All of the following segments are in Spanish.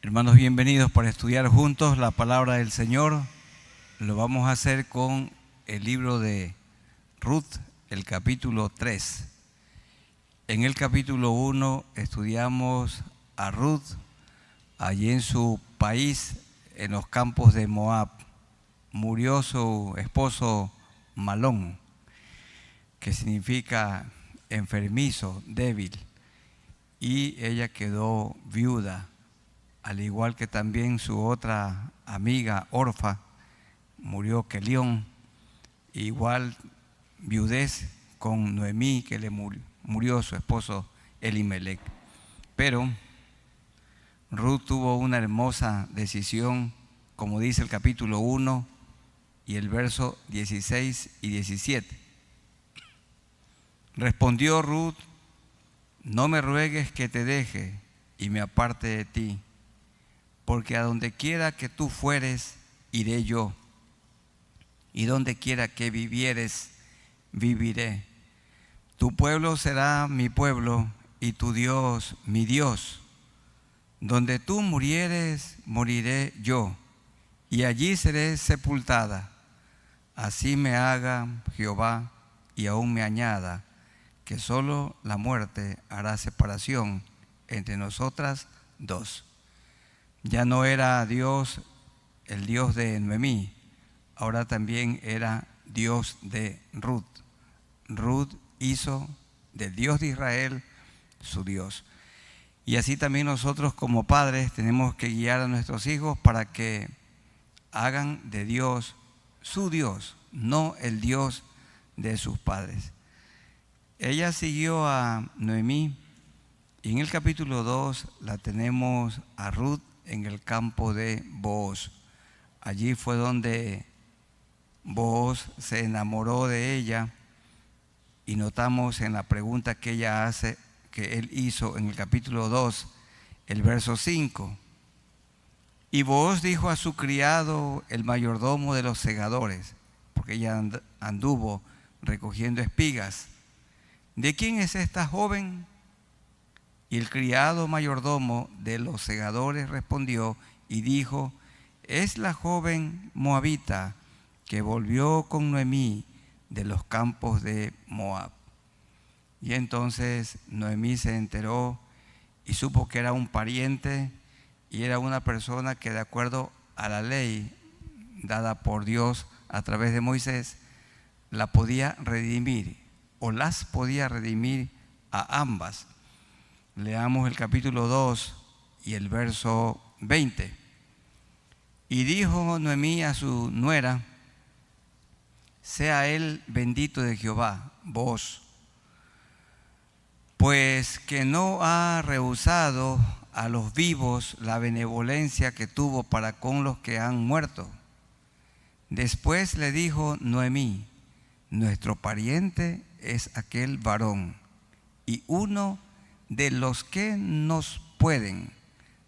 Hermanos, bienvenidos para estudiar juntos la palabra del Señor. Lo vamos a hacer con el libro de Ruth, el capítulo 3. En el capítulo 1 estudiamos a Ruth allí en su país, en los campos de Moab. Murió su esposo Malón, que significa enfermizo, débil, y ella quedó viuda, al igual que también su otra amiga Orfa, murió Kelión, igual viudez con Noemí, que le murió su esposo Elimelec. Pero Ruth tuvo una hermosa decisión, como dice el capítulo 1 y el verso 16 y 17. Respondió Ruth: no me ruegues que te deje y me aparte de ti, porque a donde quiera que tú fueres, iré yo, y donde quiera que vivieres, viviré. Tu pueblo será mi pueblo, y tu Dios mi Dios. Donde tú murieres, moriré yo, y allí seré sepultada. Así me haga Jehová, y aún me añada, que solo la muerte hará separación entre nosotras dos. Ya no era Dios el Dios de Noemí, ahora también era Dios de Ruth. Ruth hizo del Dios de Israel su Dios. Y así también nosotros como padres tenemos que guiar a nuestros hijos para que hagan de Dios su Dios, no el Dios de sus padres. Ella siguió a Noemí y en el capítulo 2 la tenemos a Ruth en el campo de Booz. Allí fue donde Booz se enamoró de ella, y notamos en la pregunta que ella hace, que él hizo en el capítulo 2, el verso 5. Y Booz dijo a su criado, el mayordomo de los segadores, porque ella anduvo recogiendo espigas: ¿de quién es esta joven? Y el criado mayordomo de los segadores respondió y dijo: es la joven moabita que volvió con Noemí de los campos de Moab. Y entonces Noemí se enteró y supo que era un pariente y era una persona que, de acuerdo a la ley dada por Dios a través de Moisés, la podía redimir o las podía redimir a ambas. Leamos el capítulo 2 y el verso 20. Y dijo Noemí a su nuera: sea él bendito de Jehová, Booz, pues que no ha rehusado a los vivos la benevolencia que tuvo para con los que han muerto. Después le dijo Noemí: nuestro pariente es aquel varón, y uno de los que nos pueden,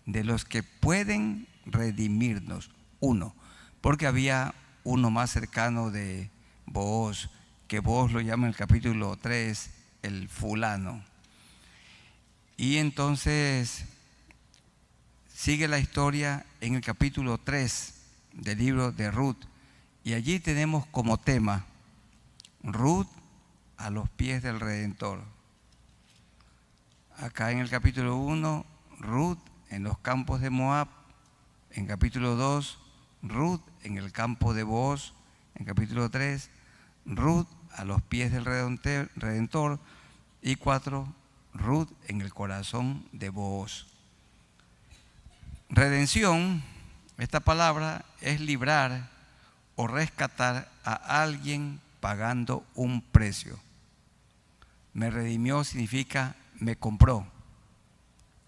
de los que pueden redimirnos, uno, porque había uno más cercano de Booz, que Booz lo llama en el capítulo 3 el fulano. Y entonces sigue la historia en el capítulo 3 del libro de Ruth, y allí tenemos como tema Ruth a los pies del Redentor. Acá en el capítulo 1, Ruth en los campos de Moab. En capítulo 2, Ruth en el campo de Booz. En capítulo 3, Ruth a los pies del Redentor. Y 4, Ruth en el corazón de Booz. Redención, esta palabra es librar o rescatar a alguien pagando un precio. Me redimió significa me compró.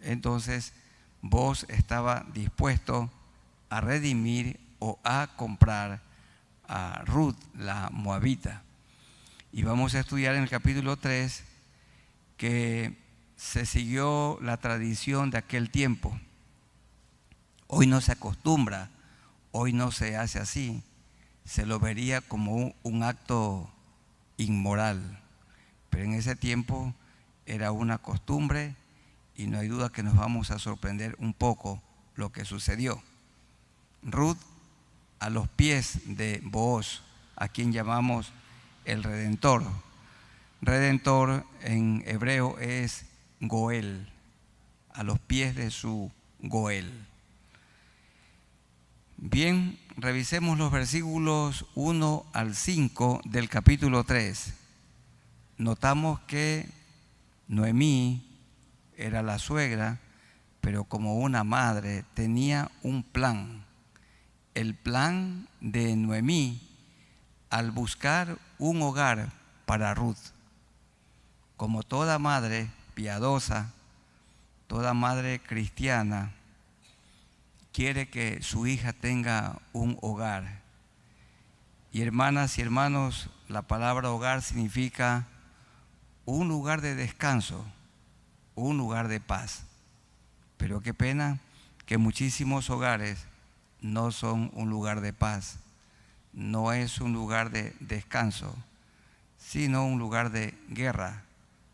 Entonces Booz estaba dispuesto a redimir o a comprar a Ruth, la moabita. Y vamos a estudiar en el capítulo 3 que se siguió la tradición de aquel tiempo. Hoy no se acostumbra, hoy no se hace así. Se lo vería como un acto inmoral. pero en ese tiempo era una costumbre y no hay duda que nos vamos a sorprender un poco lo que sucedió. Ruth a los pies de Booz, a quien llamamos el Redentor. Redentor en hebreo es Goel, a los pies de su Goel. Bien, revisemos los versículos 1 al 5 del capítulo 3. Notamos que Noemí era la suegra, pero como una madre tenía un plan. El plan de Noemí al buscar un hogar para Ruth. Como toda madre piadosa, toda madre cristiana, quiere que su hija tenga un hogar. Y hermanas y hermanos, la palabra hogar significa un lugar de descanso, un lugar de paz. Pero qué pena que muchísimos hogares no son un lugar de paz, no es un lugar de descanso, sino un lugar de guerra,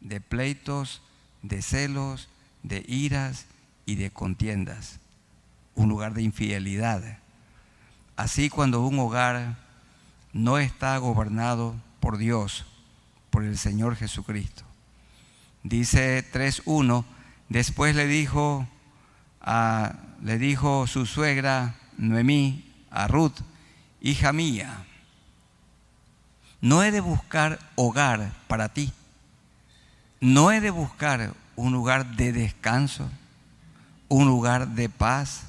de pleitos, de celos, de iras y de contiendas, un lugar de infidelidad. Así, cuando un hogar no está gobernado por Dios, por el Señor Jesucristo. Dice 3:1, después le dijo su suegra Noemí a Ruth: hija mía, no he de buscar hogar para ti, no he de buscar un lugar de descanso, un lugar de paz,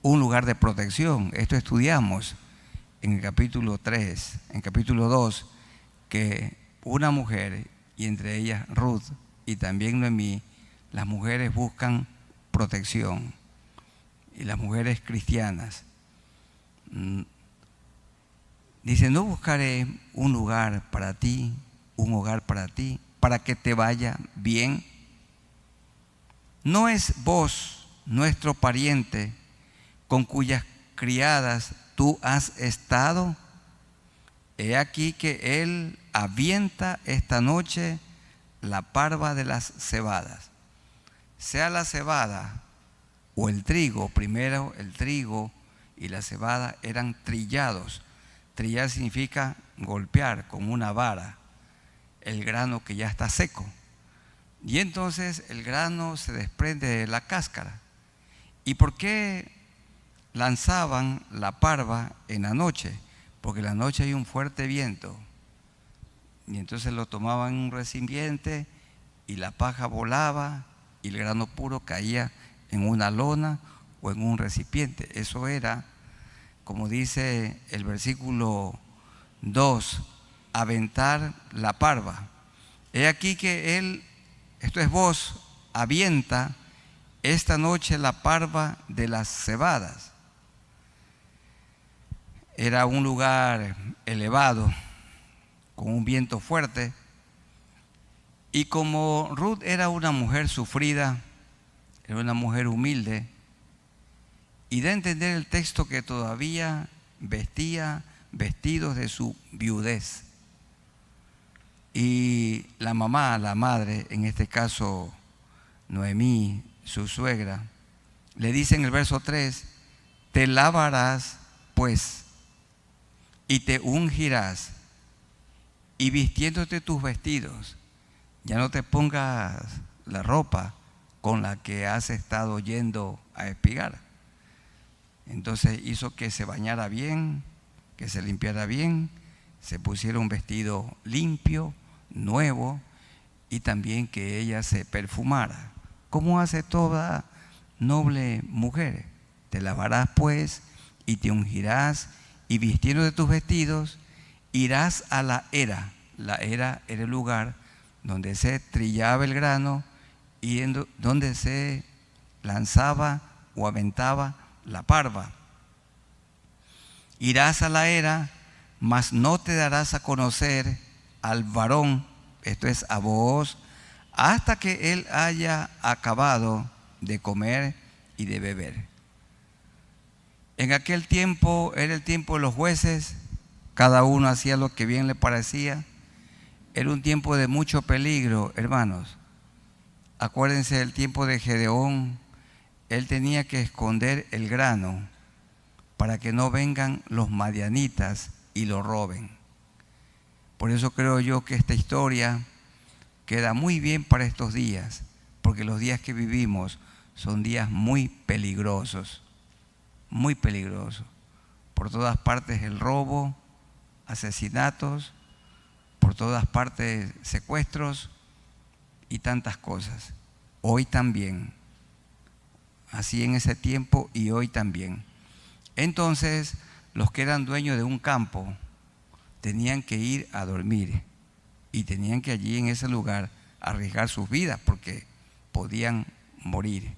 un lugar de protección. Esto estudiamos en el capítulo 3, en capítulo 2, que una mujer, y entre ellas Ruth y también Noemí, las mujeres buscan protección, y las mujeres cristianas. Dice: no buscaré un lugar para ti, un hogar para ti, para que te vaya bien. ¿No es vos nuestro pariente con cuyas criadas tú has estado? He aquí que él avienta esta noche la parva de las cebadas. Sea la cebada o el trigo, primero el trigo y la cebada eran trillados. Trillar significa golpear con una vara el grano que ya está seco. Y entonces el grano se desprende de la cáscara. ¿Y por qué lanzaban la parva en la noche? Porque en la noche hay un fuerte viento. Y entonces lo tomaban en un recipiente y la paja volaba y el grano puro caía en una lona o en un recipiente. Eso era, como dice el versículo 2, aventar la parva. He aquí que él, esto es vos, avienta esta noche la parva de las cebadas. Era un lugar elevado, con un viento fuerte, y como Ruth era una mujer sufrida, era una mujer humilde, y da a entender el texto que todavía vestía vestidos de su viudez. Y la mamá, la madre, en este caso Noemí, su suegra, le dice en el verso 3: te lavarás pues y te ungirás, y vistiéndote tus vestidos, ya no te pongas la ropa con la que has estado yendo a espigar. Entonces hizo que se bañara bien, que se limpiara bien, se pusiera un vestido limpio, nuevo, y también que ella se perfumara, como hace toda noble mujer. Te lavarás pues y te ungirás, y vistiendo de tus vestidos irás a la era. La era era el lugar donde se trillaba el grano y donde se lanzaba o aventaba la parva. Irás a la era, mas no te darás a conocer al varón, esto es a vos, hasta que él haya acabado de comer y de beber. En aquel tiempo era el tiempo de los jueces, cada uno hacía lo que bien le parecía. Era un tiempo de mucho peligro, hermanos. Acuérdense del tiempo de Gedeón. Él tenía que esconder el grano para que no vengan los madianitas y lo roben. Por eso creo yo que esta historia queda muy bien para estos días, porque los días que vivimos son días muy peligrosos, muy peligrosos. Por todas partes el robo, asesinatos, por todas partes secuestros y tantas cosas. Hoy también, así en ese tiempo y hoy también. Entonces, los que eran dueños de un campo tenían que ir a dormir y tenían que allí en ese lugar arriesgar sus vidas porque podían morir.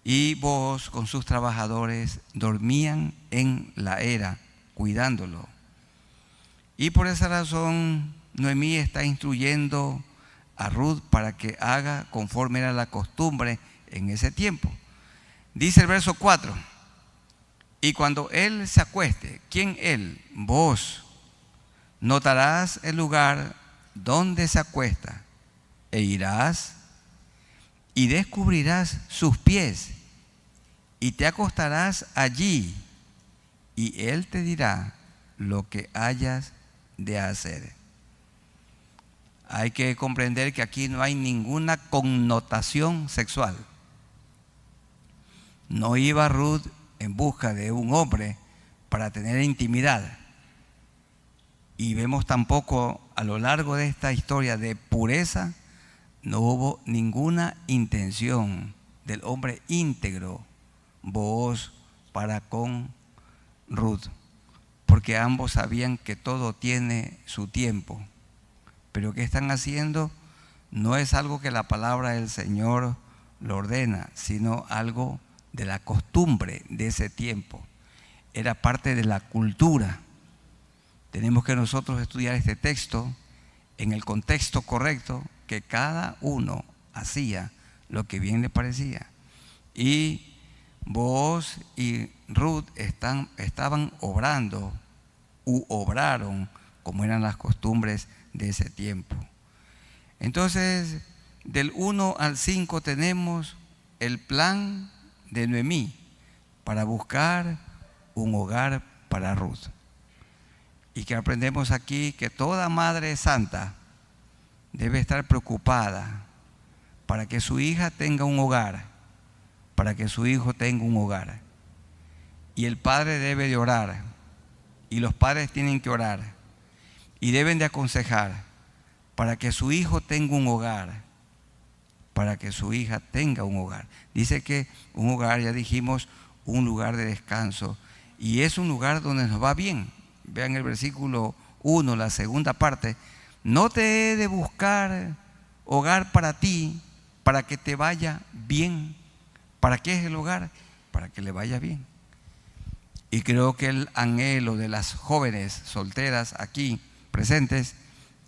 Y Booz con sus trabajadores dormían en la era, cuidándolo. Y por esa razón Noemí está instruyendo a Ruth para que haga conforme era la costumbre en ese tiempo. Dice el verso 4, y cuando él se acueste, ¿quién él? Vos notarás el lugar donde se acuesta e irás y descubrirás sus pies y te acostarás allí y él te dirá lo que hayas de hacer. Hay que comprender que aquí no hay ninguna connotación sexual. No iba Ruth en busca de un hombre para tener intimidad. Y vemos tampoco a lo largo de esta historia de pureza, no hubo ninguna intención del hombre íntegro, Booz, para con Ruth, porque ambos sabían que todo tiene su tiempo. Pero ¿qué están haciendo? No es algo que la palabra del Señor lo ordena, sino algo de la costumbre de ese tiempo. Era parte de la cultura. Tenemos que nosotros estudiar este texto en el contexto correcto, que cada uno hacía lo que bien le parecía. Y Booz y Ruth estaban obrando u obraron como eran las costumbres de ese tiempo. Entonces, del 1 al 5 tenemos el plan de Noemí para buscar un hogar para Ruth. Y que aprendemos aquí que toda madre santa debe estar preocupada para que su hija tenga un hogar, para que su hijo tenga un hogar. Y el padre debe de orar, y los padres tienen que orar, y deben de aconsejar para que su hijo tenga un hogar, para que su hija tenga un hogar. Dice que un hogar, ya dijimos, un lugar de descanso, y es un lugar donde nos va bien. Vean el versículo 1, la segunda parte. No te he de buscar hogar para ti, para que te vaya bien. ¿Para qué es el hogar? Para que le vaya bien. Y creo que el anhelo de las jóvenes solteras aquí presentes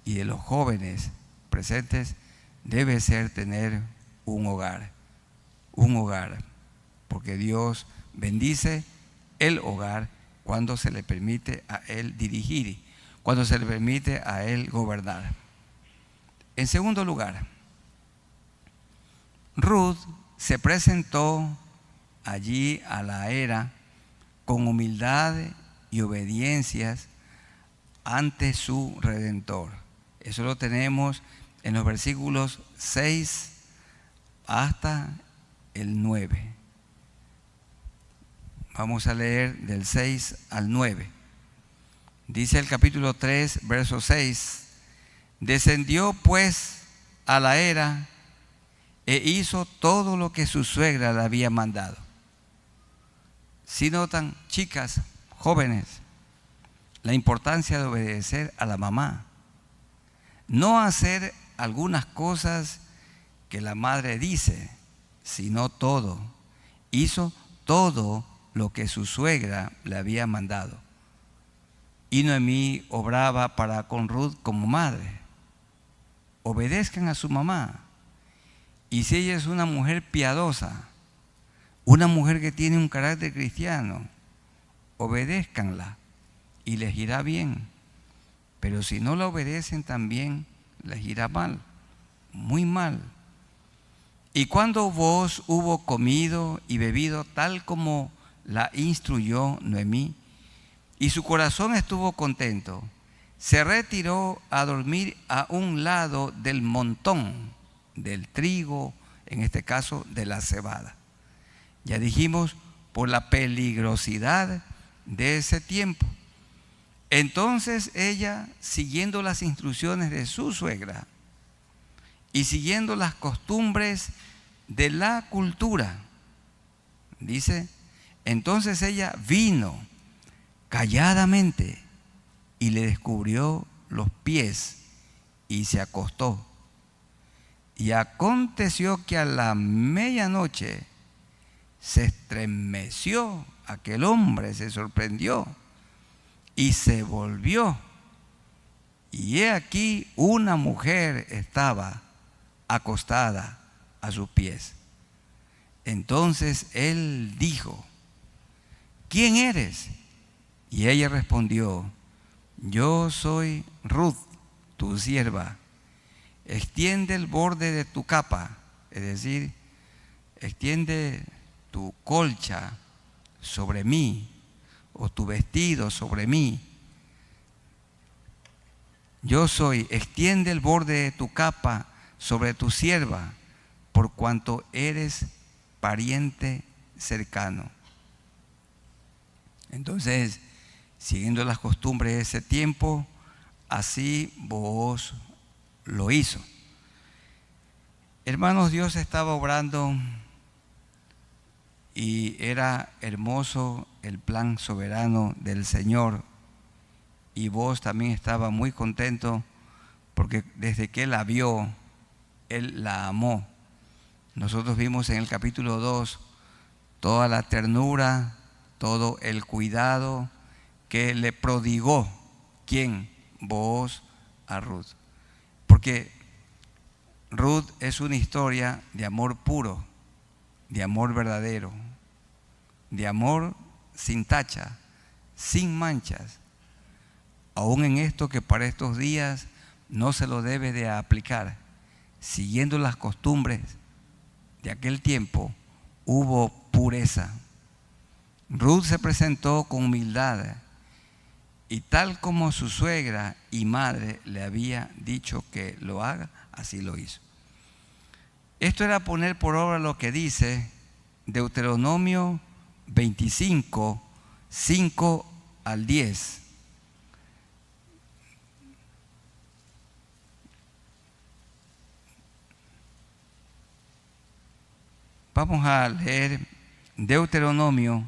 y de los jóvenes presentes debe ser tener un hogar, porque Dios bendice el hogar cuando se le permite a él dirigir, cuando se le permite a él gobernar. En segundo lugar, Ruth se presentó allí a la era con humildad y obediencias ante su Redentor. Eso lo tenemos en los versículos 6 hasta el 9. Vamos a leer del 6 al 9. Dice el capítulo 3, verso 6. Descendió pues a la era e hizo todo lo que su suegra le había mandado. Si notan, chicas, jóvenes, la importancia de obedecer a la mamá. No hacer algunas cosas que la madre dice, sino todo. Hizo todo lo que su suegra le había mandado. Y Noemí obraba para con Ruth como madre. Obedezcan a su mamá. Y si ella es una mujer piadosa, una mujer que tiene un carácter cristiano, obedézcanla y les irá bien. pero si no la obedecen también les irá mal, muy mal. Y cuando Booz hubo comido y bebido tal como la instruyó Noemí, y su corazón estuvo contento, se retiró a dormir a un lado del montón del trigo, en este caso de la cebada. Ya dijimos, por la peligrosidad de ese tiempo. Entonces ella, siguiendo las instrucciones de su suegra y siguiendo las costumbres de la cultura, dice, entonces ella vino calladamente y le descubrió los pies y se acostó. Y aconteció que a la medianoche se estremeció aquel hombre, se sorprendió y se volvió. Y he aquí una mujer estaba acostada a sus pies. Entonces él dijo, ¿quién eres? Y ella respondió, yo soy Ruth, tu sierva. Extiende el borde de tu capa, es decir, extiende tu colcha sobre mí, o tu vestido sobre mí. Yo soy, extiende el borde de tu capa sobre tu sierva, por cuanto eres pariente cercano. Entonces, siguiendo las costumbres de ese tiempo, así Booz lo hizo. Hermanos, Dios estaba obrando y era hermoso el plan soberano del Señor. Y Booz también estaba muy contento porque desde que él la vio, él la amó. Nosotros vimos en el capítulo 2 toda la ternura, todo el cuidado que le prodigó, ¿quién? Booz a Ruth. Porque Ruth es una historia de amor puro, de amor verdadero, de amor sin tacha, sin manchas. Aún en esto que para estos días no se lo debe de aplicar, siguiendo las costumbres de aquel tiempo, hubo pureza. Ruth se presentó con humildad y tal como su suegra y madre le había dicho que lo haga, así lo hizo. Esto era poner por obra lo que dice Deuteronomio 25, 5 al 10. Vamos a leer Deuteronomio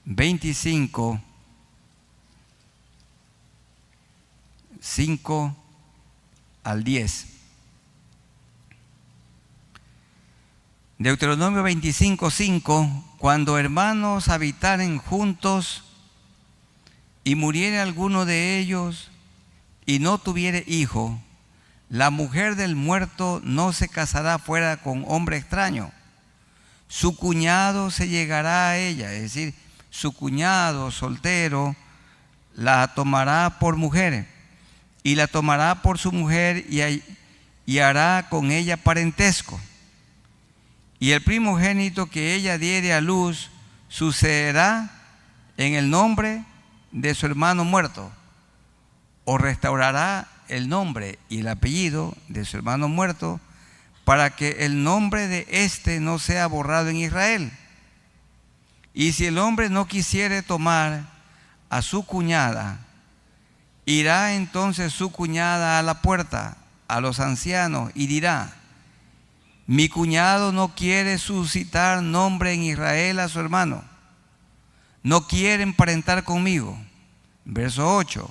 25, 5 al 10. Deuteronomio 25, 5. Cuando hermanos habitaren juntos y muriere alguno de ellos y no tuviere hijo, la mujer del muerto no se casará fuera con hombre extraño. Su cuñado se llegará a ella, es decir, su cuñado soltero la tomará por mujer y la tomará por su mujer y hará con ella parentesco. Y el primogénito que ella diere a luz sucederá en el nombre de su hermano muerto, o restaurará el nombre y el apellido de su hermano muerto, para que el nombre de éste no sea borrado en Israel. Y si el hombre no quisiere tomar a su cuñada, irá entonces su cuñada a la puerta, a los ancianos, y dirá, mi cuñado no quiere suscitar nombre en Israel a su hermano, no quiere emparentar conmigo. Verso 8.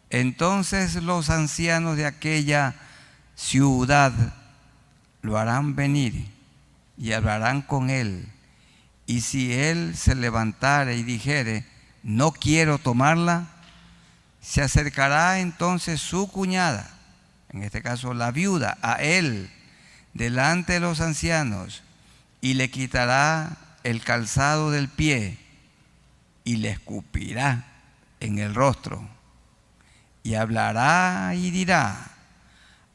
Entonces los ancianos de aquella ciudad lo harán venir y hablarán con él. Y si él se levantare y dijere, no quiero tomarla, se acercará entonces su cuñada, en este caso la viuda, a él, delante de los ancianos, y le quitará el calzado del pie y le escupirá en el rostro. y hablará y dirá: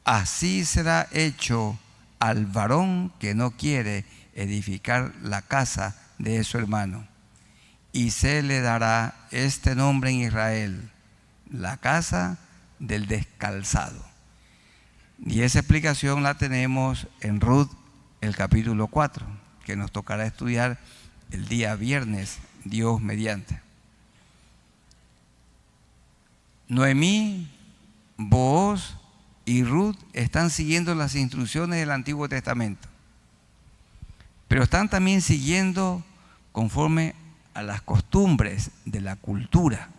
así será hecho al varón que no quiere edificar la casa de su hermano. Y se le dará este nombre en Israel: la casa del descalzado. Y esa explicación la tenemos en Ruth, el capítulo 4, que nos tocará estudiar el día viernes, Dios mediante. Noemí, Booz y Ruth están siguiendo las instrucciones del Antiguo Testamento, pero están también siguiendo conforme a las costumbres de la cultura.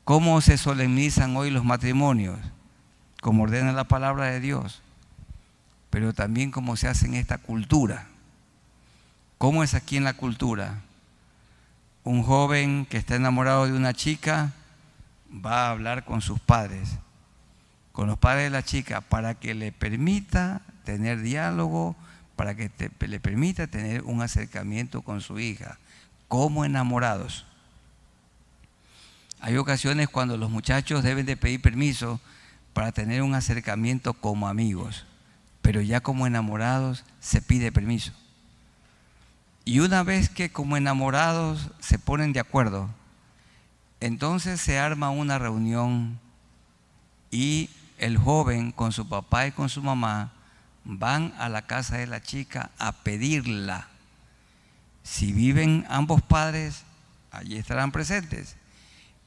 ¿Cómo se solemnizan hoy los matrimonios? Como ordena la palabra de Dios, pero también cómo se hace en esta cultura. ¿Cómo es aquí en la cultura? Un joven que está enamorado de una chica va a hablar con sus padres, con los padres de la chica, para que le permita tener diálogo, para que le permita tener un acercamiento con su hija, como enamorados. Hay ocasiones cuando los muchachos deben de pedir permiso para tener un acercamiento como amigos, pero ya como enamorados se pide permiso. Y una vez que como enamorados se ponen de acuerdo, entonces se arma una reunión y el joven con su papá y con su mamá van a la casa de la chica a pedirla. Si viven ambos padres, allí estarán presentes.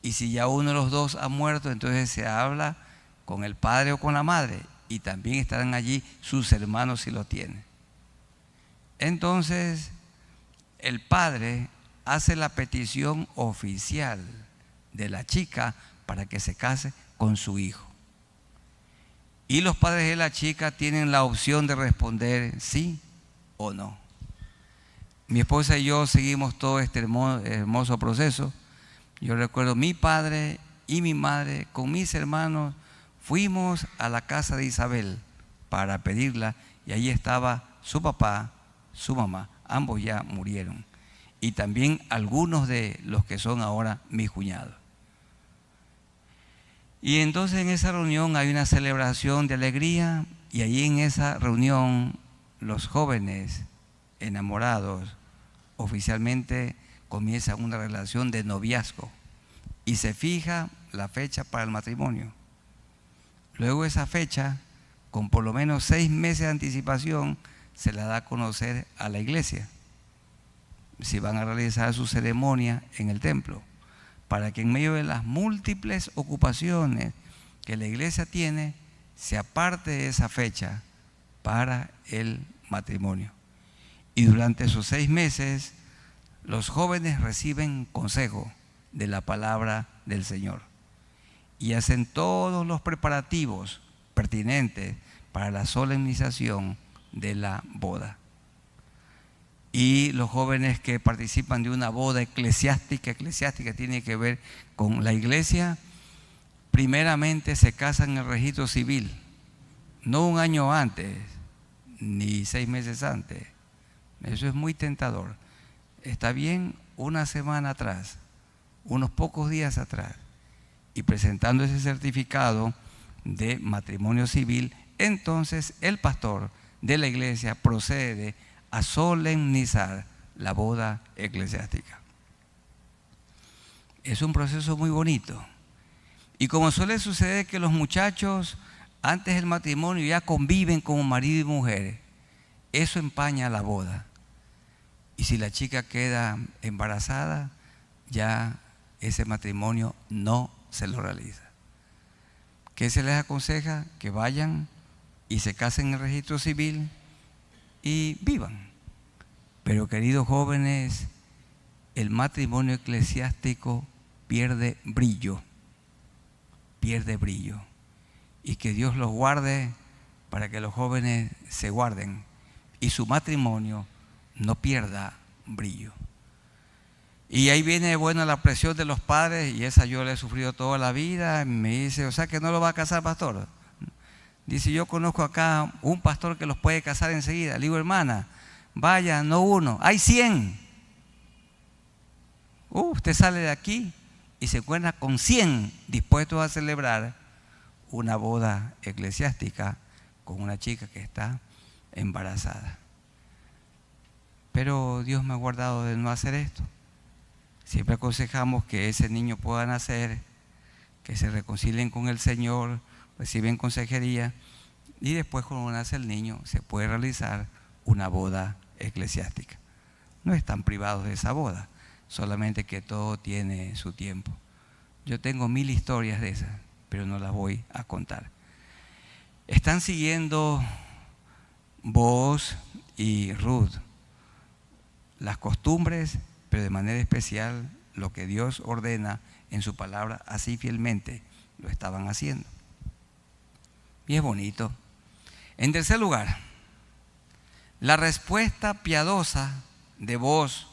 Y si ya uno de los dos ha muerto, entonces se habla con el padre o con la madre, y también estarán allí sus hermanos si lo tienen. Entonces el padre hace la petición oficial de la chica para que se case con su hijo. Y los padres de la chica tienen la opción de responder sí o no. Mi esposa y yo seguimos todo este hermoso proceso. Yo recuerdo mi padre y mi madre con mis hermanos fuimos a la casa de Isabel para pedirla, y allí estaba su papá, su mamá, ambos ya murieron, y también algunos de los que son ahora mis cuñados. Y entonces en esa reunión hay una celebración de alegría, y allí en esa reunión los jóvenes enamorados oficialmente comienzan una relación de noviazgo y se fija la fecha para el matrimonio. Luego esa fecha, con por lo menos 6 meses de anticipación, se la da a conocer a la iglesia, si van a realizar su ceremonia en el templo, para que en medio de las múltiples ocupaciones que la iglesia tiene, se aparte de esa fecha para el matrimonio. Y durante esos 6 meses, los jóvenes reciben consejo de la palabra del Señor y hacen todos los preparativos pertinentes para la solemnización de la boda. Y los jóvenes que participan de una boda eclesiástica tiene que ver con la iglesia, primeramente se casan en el registro civil, no un año antes, ni 6 meses antes. Eso es muy tentador. Está bien una semana atrás, unos pocos días atrás, y presentando ese certificado de matrimonio civil, entonces el pastor de la iglesia procede a solemnizar la boda eclesiástica. Es un proceso muy bonito. Y como suele suceder que los muchachos antes del matrimonio ya conviven como marido y mujer, eso empaña la boda. Y si la chica queda embarazada, ya ese matrimonio no se lo realiza. ¿Qué se les aconseja? Que vayan y se casen en el registro civil y vivan. Pero queridos jóvenes, el matrimonio eclesiástico pierde brillo. Y que Dios los guarde para que los jóvenes se guarden y su matrimonio no pierda brillo. Y ahí viene, bueno, la presión de los padres, y esa yo la he sufrido toda la vida. Me dice, o sea que no lo va a casar, pastor. Dice, yo conozco acá un pastor que los puede casar enseguida. Le digo, hermana, vaya, no uno, hay 100. Usted sale de aquí y se encuentra con 100 dispuestos a celebrar una boda eclesiástica con una chica que está embarazada. Pero Dios me ha guardado de no hacer esto. Siempre aconsejamos que ese niño pueda nacer, que se reconcilien con el Señor, reciben consejería, y después cuando nace el niño se puede realizar una boda eclesiástica. No están privados de esa boda, solamente que todo tiene su tiempo. Yo tengo 1000 historias de esas, pero no las voy a contar. Están siguiendo Booz y Ruth las costumbres, pero de manera especial lo que Dios ordena en su palabra, así fielmente lo estaban haciendo. Y es bonito. En tercer lugar, la respuesta piadosa de Booz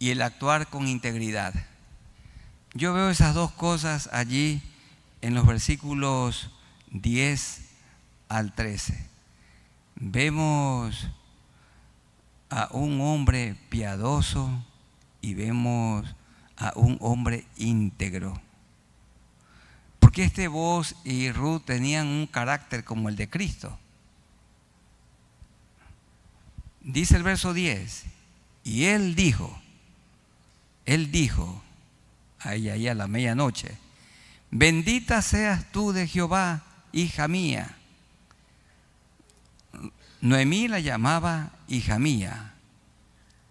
y el actuar con integridad. Yo veo esas dos cosas allí en los versículos 10 al 13. Vemos a un hombre piadoso y vemos a un hombre íntegro. Porque este Booz y Ruth tenían un carácter como el de Cristo. Dice el verso 10, y él dijo ahí a la medianoche: bendita seas tú de Jehová, hija mía. Noemí la llamaba hija mía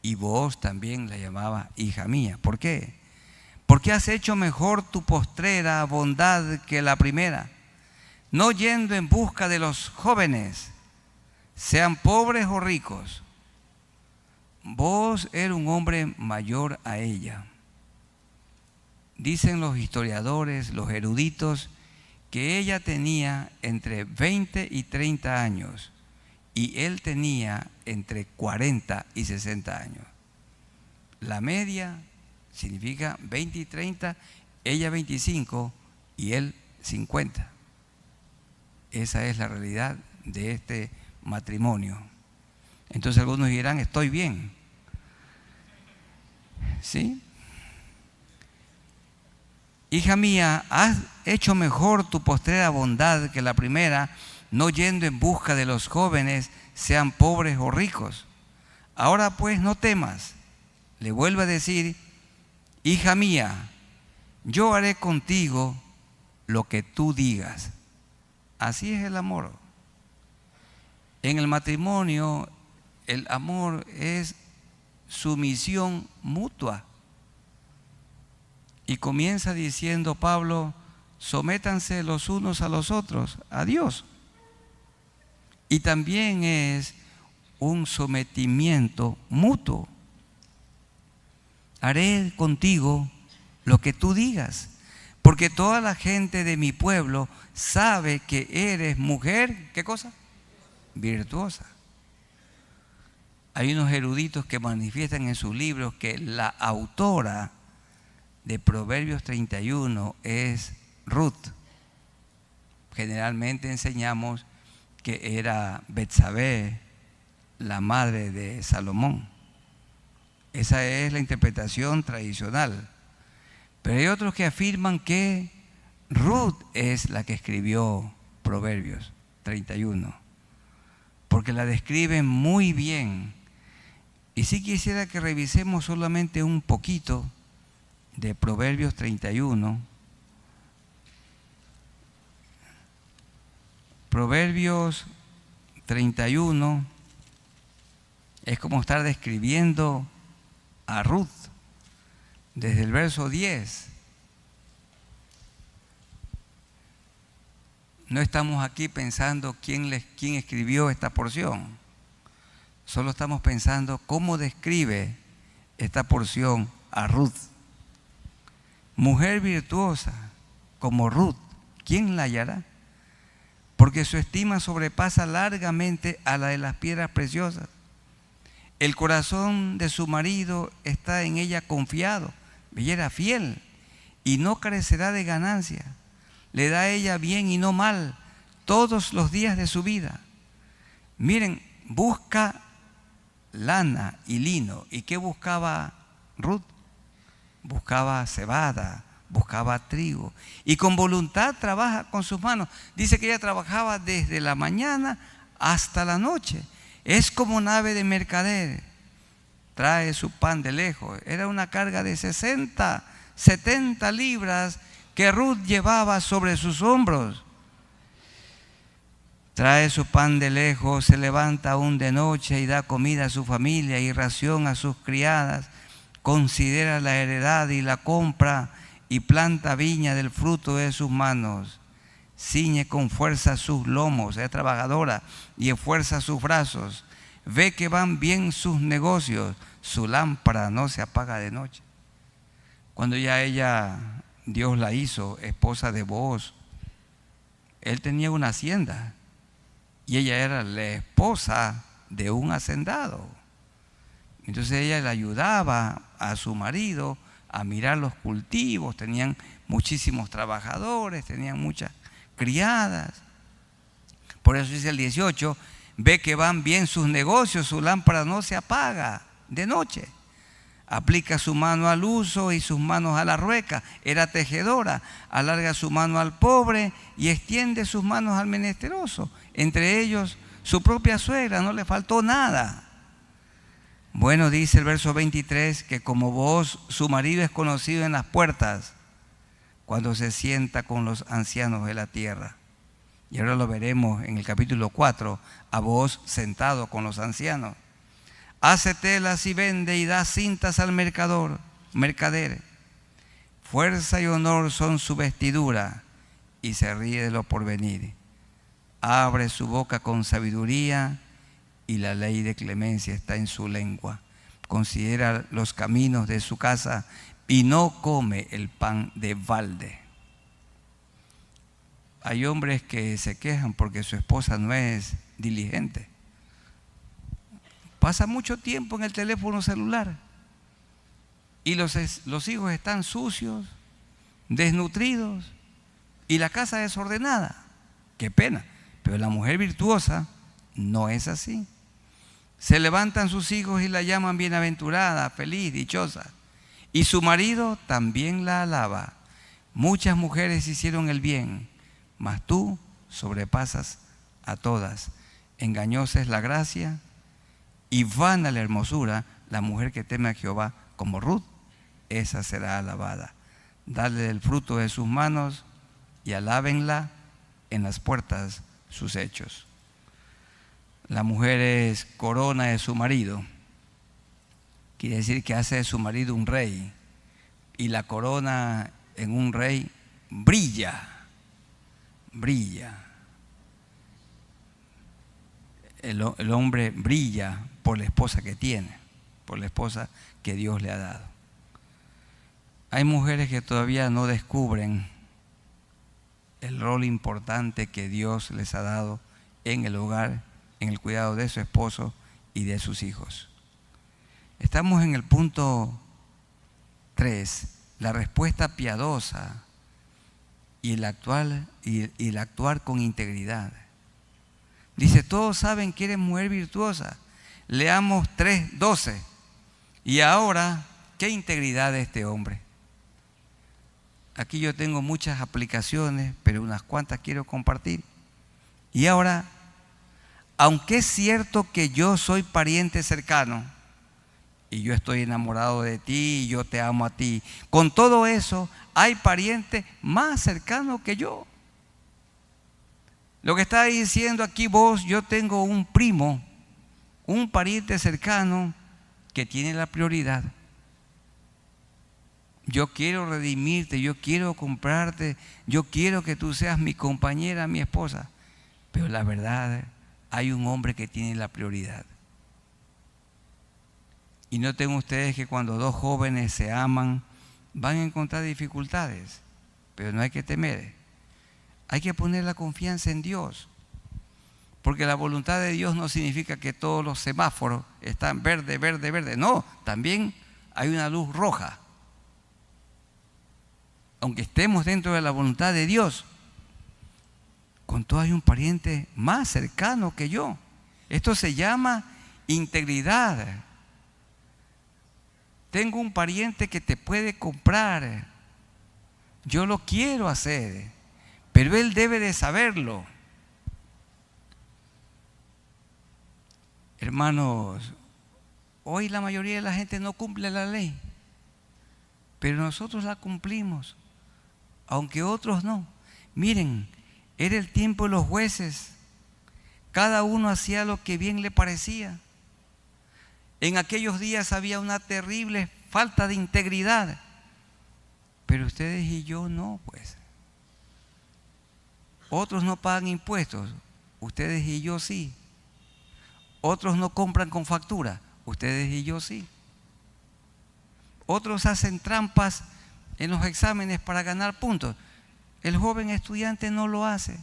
y Booz también la llamaba hija mía. ¿Por qué? Porque has hecho mejor tu postrera bondad que la primera, no yendo en busca de los jóvenes, sean pobres o ricos. Booz era un hombre mayor a ella. Dicen los historiadores, los eruditos, que ella tenía entre 20 y 30 años y él tenía entre 40 y 60 años. La media significa 20 y 30, ella 25 y él 50. Esa es la realidad de este matrimonio. Entonces algunos dirán, estoy bien. ¿Sí? Hija mía, has hecho mejor tu postrera bondad que la primera, no yendo en busca de los jóvenes, sean pobres o ricos. Ahora pues no temas. Le vuelvo a decir, hija mía, yo haré contigo lo que tú digas. Así es el amor. En el matrimonio, el amor es sumisión mutua. Y comienza diciendo Pablo, sométanse los unos a los otros, a Dios. Y también es un sometimiento mutuo. Haré contigo lo que tú digas, porque toda la gente de mi pueblo sabe que eres mujer, ¿qué cosa? Virtuosa. Hay unos eruditos que manifiestan en sus libros que la autora de Proverbios 31 es Ruth. Generalmente enseñamos que era Betsabé, la madre de Salomón. Esa es la interpretación tradicional. Pero hay otros que afirman que Ruth es la que escribió Proverbios 31, porque la describen muy bien. Y sí quisiera que revisemos solamente un poquito de Proverbios 31. Proverbios 31 es como estar describiendo a Ruth desde el verso 10. No estamos aquí pensando quién escribió esta porción. Solo estamos pensando cómo describe esta porción a Ruth. Mujer virtuosa como Ruth, ¿quién la hallará? Porque su estima sobrepasa largamente a la de las piedras preciosas. El corazón de su marido está en ella confiado. Ella era fiel y no carecerá de ganancia. Le da a ella bien y no mal todos los días de su vida. Miren, busca lana y lino. ¿Y qué buscaba Ruth? buscaba cebada, buscaba trigo y con voluntad trabaja con sus manos. Dice que ella trabajaba desde la mañana hasta la noche. Es como nave de mercader. Trae su pan de lejos. Era una carga de 60, 70 libras que Ruth llevaba sobre sus hombros. Trae su pan de lejos, se levanta aún de noche y da comida a su familia y ración a sus criadas. Considera la heredad y la compra y planta viña del fruto de sus manos. Ciñe con fuerza sus lomos, es trabajadora, y esfuerza sus brazos. Ve que van bien sus negocios, su lámpara no se apaga de noche. Cuando ya ella, Dios la hizo esposa de Booz, él tenía una hacienda y ella era la esposa de un hacendado. Entonces ella le ayudaba a su marido a mirar los cultivos, tenían muchísimos trabajadores, tenían muchas criadas. Por eso dice el 18, ve que van bien sus negocios, su lámpara no se apaga de noche. Aplica su mano al uso y sus manos a la rueca. Era tejedora, alarga su mano al pobre y extiende sus manos al menesteroso. Entre ellos su propia suegra, no le faltó nada. Bueno, dice el verso 23, que como Booz, su marido es conocido en las puertas cuando se sienta con los ancianos de la tierra. Y ahora lo veremos en el capítulo 4, a Booz sentado con los ancianos. Hace telas y vende y da cintas al mercader. Fuerza y honor son su vestidura y se ríe de lo porvenir. Abre su boca con sabiduría y la ley de clemencia está en su lengua. Considera los caminos de su casa y no come el pan de balde. Hay hombres que se quejan porque su esposa no es diligente. Pasa mucho tiempo en el teléfono celular y los hijos están sucios, desnutridos y la casa desordenada. Qué pena, pero la mujer virtuosa no es así. Se levantan sus hijos y la llaman bienaventurada, feliz, dichosa. Y su marido también la alaba. Muchas mujeres hicieron el bien, mas tú sobrepasas a todas. Engañosa es la gracia y vana la hermosura. La mujer que teme a Jehová como Ruth, esa será alabada. Dale del fruto de sus manos y alábenla en las puertas sus hechos. La mujer es corona de su marido. Quiere decir que hace de su marido un rey. Y la corona en un rey brilla. Brilla. El hombre brilla por la esposa que tiene, por la esposa que Dios le ha dado. Hay mujeres que todavía no descubren el rol importante que Dios les ha dado en el hogar, en el cuidado de su esposo y de sus hijos. Estamos en el punto 3, la respuesta piadosa y el actuar con integridad. Dice, todos saben que eres mujer virtuosa. Leamos 3:12. Y ahora, ¿qué integridad de este hombre? Aquí yo tengo muchas aplicaciones, pero unas cuantas quiero compartir. Y ahora, aunque es cierto que yo soy pariente cercano y yo estoy enamorado de ti y yo te amo a ti, con todo eso hay pariente más cercano que yo. Lo que está diciendo aquí vos, yo tengo un primo, un pariente cercano que tiene la prioridad. Yo quiero redimirte, yo quiero comprarte, yo quiero que tú seas mi compañera, mi esposa. Pero la verdad, hay un hombre que tiene la prioridad. Y noten ustedes que cuando dos jóvenes se aman, van a encontrar dificultades, pero no hay que temer. Hay que poner la confianza en Dios, porque la voluntad de Dios no significa que todos los semáforos están verde, verde, verde. No, también hay una luz roja. Aunque estemos dentro de la voluntad de Dios, con todo hay un pariente más cercano que yo. Esto se llama integridad. tengo un pariente que te puede comprar, yo lo quiero hacer, pero él debe de saberlo. Hermanos, hoy la mayoría de la gente no cumple la ley, pero nosotros la cumplimos, aunque otros no. Miren, era el tiempo de los jueces, cada uno hacía lo que bien le parecía. En aquellos días había una terrible falta de integridad, pero ustedes y yo no, pues. Otros no pagan impuestos, ustedes y yo sí. Otros no compran con factura, ustedes y yo sí. Otros hacen trampas en los exámenes para ganar puntos. El joven estudiante no lo hace.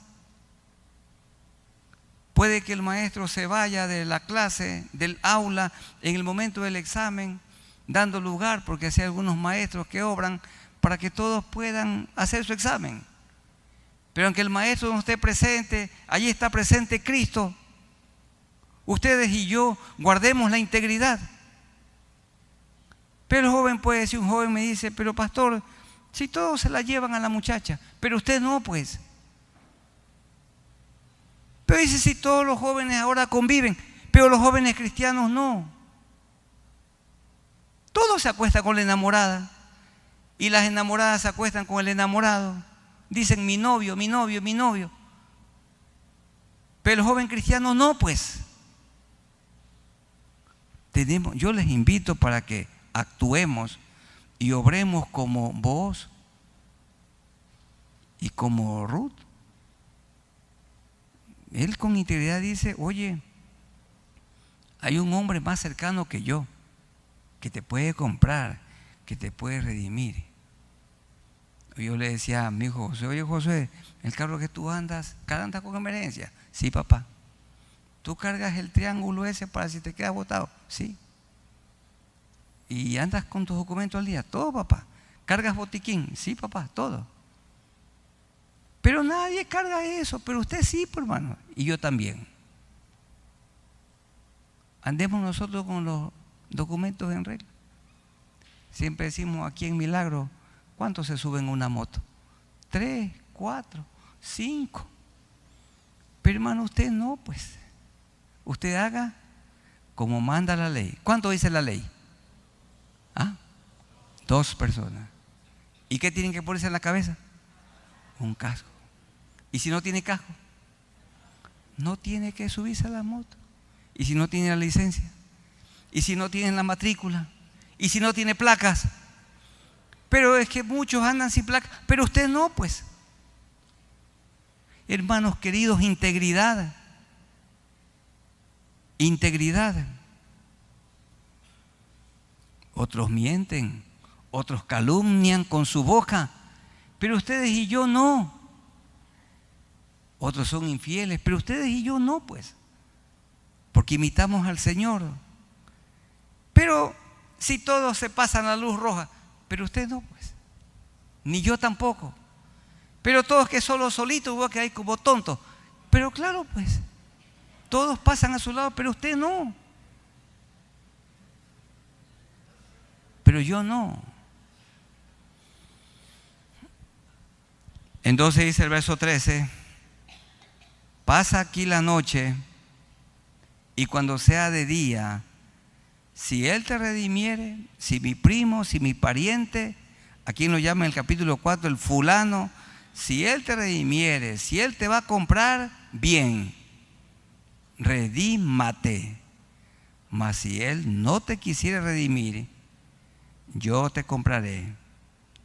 Puede que el maestro se vaya de la clase, del aula, en el momento del examen, dando lugar, porque hay algunos maestros que obran para que todos puedan hacer su examen. Pero aunque el maestro no esté presente, allí está presente Cristo. Ustedes y yo guardemos la integridad. Pero el joven puede decir, un joven me dice, pero pastor, si todos se la llevan a la muchacha, pero usted no, pues. Pero dice, si todos los jóvenes ahora conviven, pero los jóvenes cristianos no. Todos se acuestan con la enamorada y las enamoradas se acuestan con el enamorado. Dicen mi novio, mi novio, mi novio. Pero el joven cristiano no, pues. Yo les invito para que actuemos y obremos como vos y como Ruth. Él con integridad dice, oye, hay un hombre más cercano que yo, que te puede comprar, que te puede redimir. Yo le decía a mi hijo José, oye José, el carro que tú andas, ¿andas con emergencia? Sí, papá. ¿Tú cargas el triángulo ese para si te quedas botado? Sí. ¿Y andas con tus documentos al día? Todo, papá. ¿Cargas botiquín? Sí, papá, todo. Pero nadie carga eso, pero usted sí, pues, hermano, y yo también. Andemos nosotros con los documentos en regla. Siempre decimos aquí en Milagro, ¿cuántos se suben a una moto? 3, 4, 5. Pero hermano, usted no, pues. Usted haga como manda la ley. ¿Cuánto dice la ley? 2 personas. ¿Y qué tienen que ponerse en la cabeza? Un casco. ¿Y si no tiene casco? No tiene que subirse a la moto. ¿Y si no tiene la licencia? ¿Y si no tiene la matrícula? ¿Y si no tiene placas? Pero es que muchos andan sin placas, pero usted no, pues. Hermanos queridos, integridad. Integridad. Otros mienten, otros calumnian con su boca, pero ustedes y yo no. Otros son infieles, pero ustedes y yo no, pues, porque imitamos al Señor. Pero si todos se pasan la luz roja, pero usted no, pues, ni yo tampoco. Pero todos que solitos, vos que hay como tontos. Pero claro, pues, todos pasan a su lado, pero usted no. Pero yo no. Entonces dice el verso 13, pasa aquí la noche y cuando sea de día, si él te redimiere, si mi primo, si mi pariente, aquí lo llama en el capítulo 4 el fulano, si él te redimiere, si él te va a comprar, bien, redímate. Mas si él no te quisiera redimir, yo te compraré,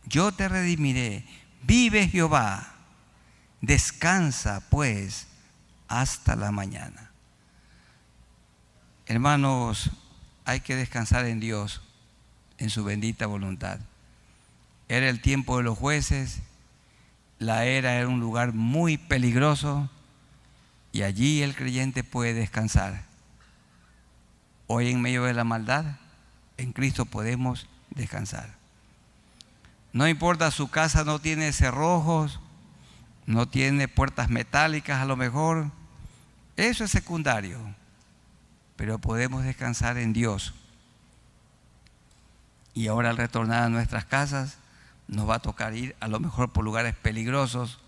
yo te redimiré. Vive Jehová, descansa pues hasta la mañana. Hermanos, hay que descansar en Dios, en su bendita voluntad. Era el tiempo de los jueces, la era un lugar muy peligroso y allí el creyente puede descansar. Hoy en medio de la maldad, en Cristo podemos descansar. No importa, su casa no tiene cerrojos, no tiene puertas metálicas a lo mejor, eso es secundario, pero podemos descansar en Dios. Y ahora al retornar a nuestras casas nos va a tocar ir a lo mejor por lugares peligrosos,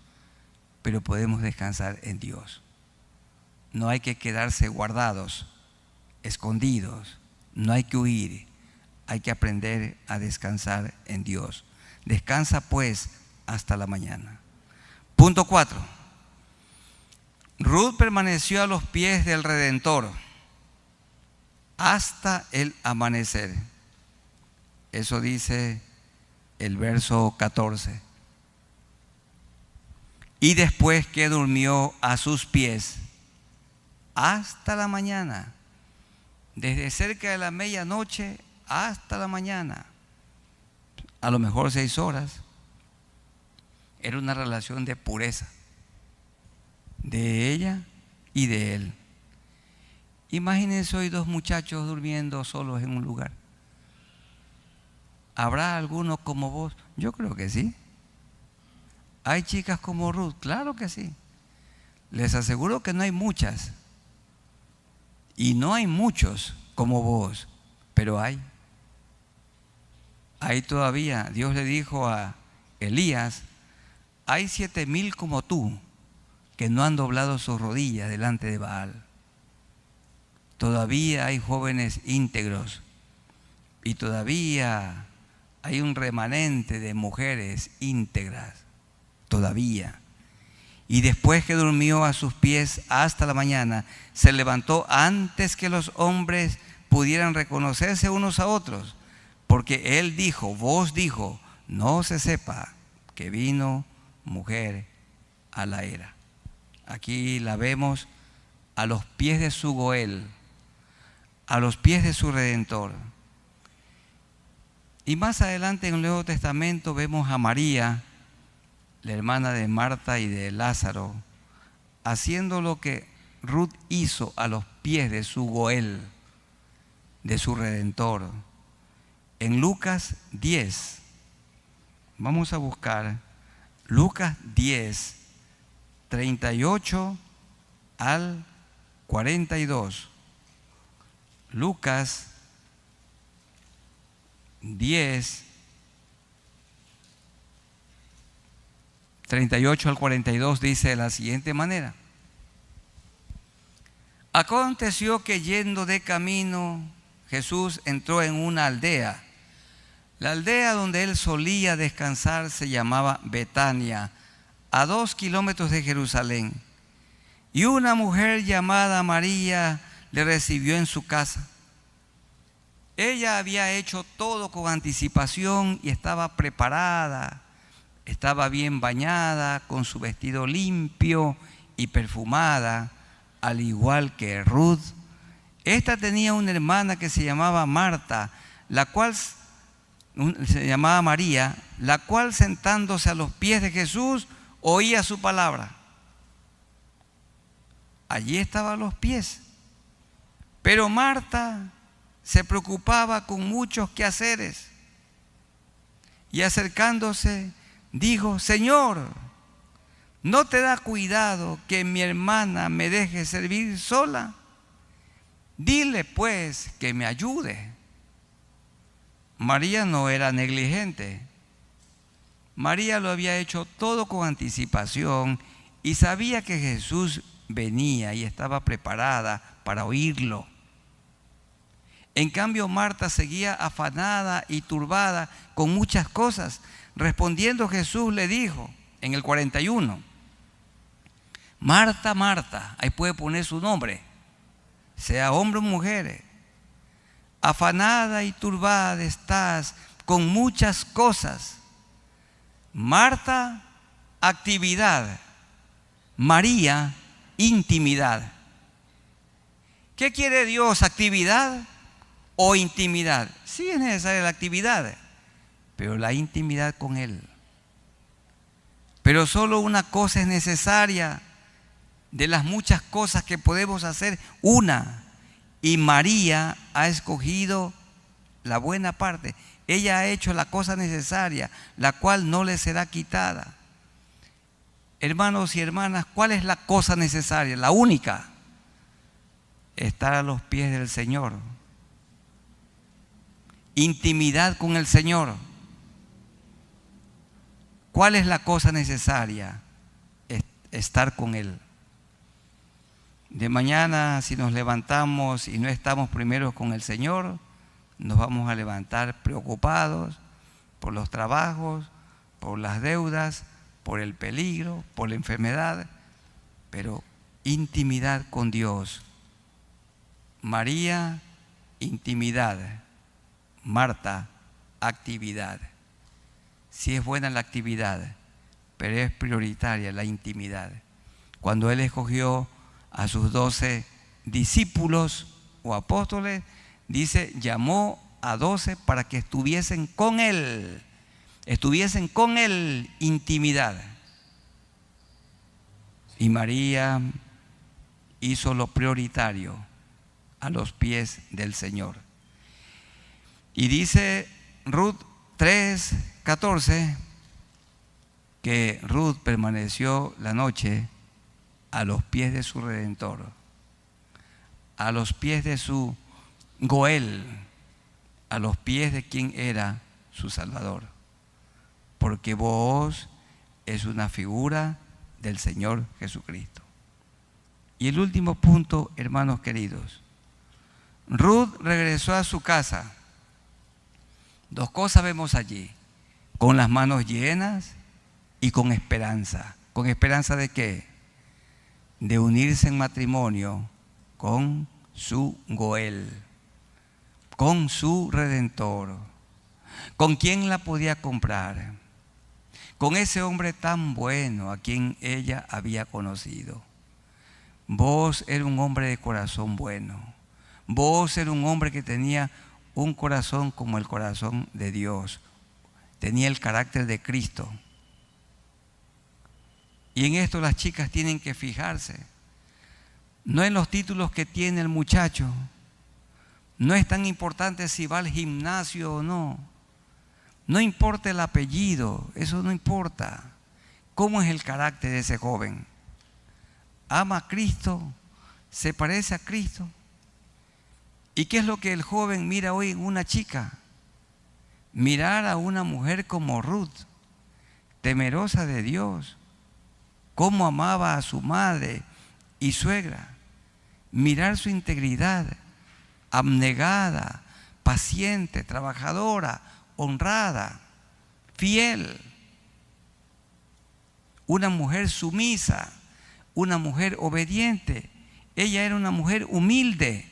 pero podemos descansar en Dios. No hay que quedarse guardados, escondidos, no hay que huir, hay que aprender a descansar en Dios. Descansa pues hasta la mañana. Punto 4. Ruth permaneció a los pies del Redentor hasta el amanecer. Eso dice el verso 14. Y después que durmió a sus pies hasta la mañana, desde cerca de la medianoche hasta la mañana, a lo mejor 6 horas. Era una relación de pureza de ella y de él. Imagínense hoy 2 muchachos durmiendo solos en un lugar. ¿Habrá alguno como vos? Yo creo que sí. ¿Hay chicas como Ruth? Claro que sí. Les aseguro que no hay muchas. Y no hay muchos como vos, pero hay. Hay todavía. Dios le dijo a Elías: hay 7,000 como tú que no han doblado sus rodillas delante de Baal. Todavía hay jóvenes íntegros y todavía hay un remanente de mujeres íntegras. Todavía. Y después que durmió a sus pies hasta la mañana, se levantó antes que los hombres pudieran reconocerse unos a otros, porque él dijo, vos dijo, no se sepa que vino mujer a la era. Aquí la vemos a los pies de su Goel, a los pies de su Redentor. Y más adelante en el Nuevo Testamento vemos a María, la hermana de Marta y de Lázaro, haciendo lo que Ruth hizo a los pies de su Goel, de su Redentor. En Lucas 10, vamos a buscar Lucas 10, 38 al 42. Lucas 10, 38 al 42 dice de la siguiente manera: aconteció que yendo de camino, Jesús entró en una aldea. La aldea donde él solía descansar se llamaba Betania, a 2 kilómetros de Jerusalén. Y una mujer llamada María le recibió en su casa. Ella había hecho todo con anticipación y estaba preparada. Estaba bien bañada, con su vestido limpio y perfumada, al igual que Ruth. Esta tenía una hermana que se llamaba Marta, la cual se llamaba María, la cual sentándose a los pies de Jesús oía su palabra. Allí estaba a los pies. Pero Marta se preocupaba con muchos quehaceres y acercándose dijo: Señor, ¿no te da cuidado que mi hermana me deje servir sola? Dile pues que me ayude. María no era negligente. María lo había hecho todo con anticipación y sabía que Jesús venía y estaba preparada para oírlo. En cambio, Marta seguía afanada y turbada con muchas cosas. Respondiendo Jesús le dijo en el 41, Marta, Marta, ahí puede poner su nombre, sea hombre o mujer, afanada y turbada estás con muchas cosas. Marta, actividad. María, intimidad. ¿Qué quiere Dios? ¿Actividad o intimidad? Sí es necesaria la actividad, pero la intimidad con Él. Pero solo una cosa es necesaria de las muchas cosas que podemos hacer, una. Y María ha escogido la buena parte. Ella ha hecho la cosa necesaria, la cual no le será quitada. Hermanos y hermanas, ¿cuál es la cosa necesaria? La única. Estar a los pies del Señor. intimidad con el Señor. ¿Cuál es la cosa necesaria? Estar con Él. De mañana, si nos levantamos y no estamos primero con el Señor, nos vamos a levantar preocupados por los trabajos, por las deudas, por el peligro, por la enfermedad, pero intimidad con Dios. María, intimidad. Marta, actividad. Sí es buena la actividad, pero es prioritaria la intimidad. Cuando Él escogió a sus 12 discípulos o apóstoles, dice, llamó a 12 para que estuviesen con Él, intimidad. Y María hizo lo prioritario a los pies del Señor. Y dice Ruth 3:14 que Ruth permaneció la noche a los pies de su Redentor, a los pies de su Goel, a los pies de quien era su Salvador, porque Booz es una figura del Señor Jesucristo. Y el último punto, hermanos queridos, Ruth regresó a su casa. Dos cosas vemos allí: con las manos llenas y con esperanza. ¿Con esperanza de qué? De unirse en matrimonio con su Goel, con su Redentor. ¿Con quién la podía comprar? Con ese hombre tan bueno a quien ella había conocido. Vos era un hombre de corazón bueno. Vos era un hombre que tenía un corazón como el corazón de Dios. Tenía el carácter de Cristo. Y en esto las chicas tienen que fijarse. No en los títulos que tiene el muchacho. No es tan importante si va al gimnasio o no. No importa el apellido, eso no importa. ¿Cómo es el carácter de ese joven? ¿Ama a Cristo? ¿Se parece a Cristo? ¿Y qué es lo que el joven mira hoy en una chica? Mirar a una mujer como Ruth, temerosa de Dios, cómo amaba a su madre y suegra. Mirar su integridad, abnegada, paciente, trabajadora, honrada, fiel. Una mujer sumisa, una mujer obediente. Ella era una mujer humilde.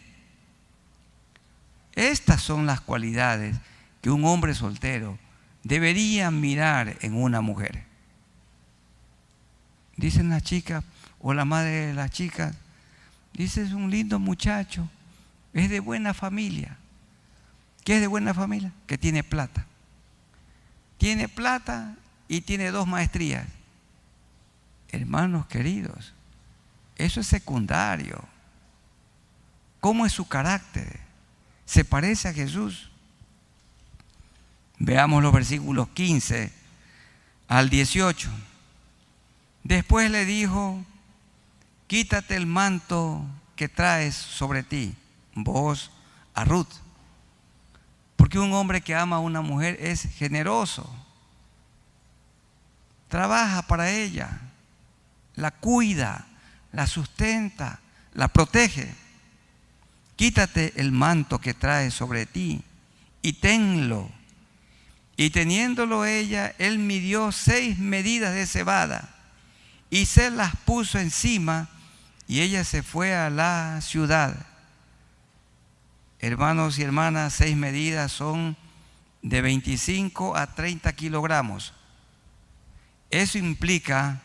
Estas son las cualidades que un hombre soltero debería mirar en una mujer. Dicen las chicas o la madre de las chicas, dice, es un lindo muchacho, es de buena familia. ¿Qué es de buena familia? Que tiene plata. Tiene plata y tiene 2 maestrías. Hermanos queridos, eso es secundario. ¿Cómo es su carácter? ¿Se parece a Jesús? Veamos los versículos 15 al 18. Después le dijo, quítate el manto que traes sobre ti, vos a Ruth. Porque un hombre que ama a una mujer es generoso. Trabaja para ella, la cuida, la sustenta, la protege. Quítate el manto que traes sobre ti y tenlo. Y teniéndolo ella, él midió 6 medidas de cebada y se las puso encima y ella se fue a la ciudad. Hermanos y hermanas, 6 medidas son de 25 a 30 kilogramos. Eso implica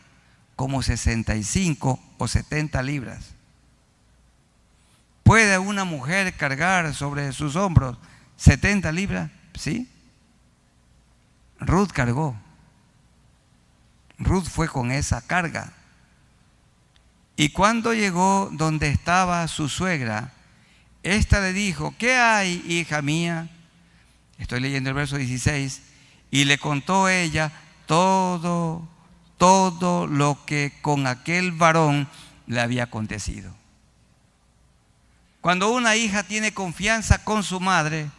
como 65 o 70 libras. ¿Puede una mujer cargar sobre sus hombros 70 libras? Sí. Ruth cargó. Ruth fue con esa carga. Y cuando llegó donde estaba su suegra, ésta le dijo, ¿qué hay, hija mía? Estoy leyendo el verso 16. Y le contó ella todo lo que con aquel varón le había acontecido. Cuando una hija tiene confianza con su madre,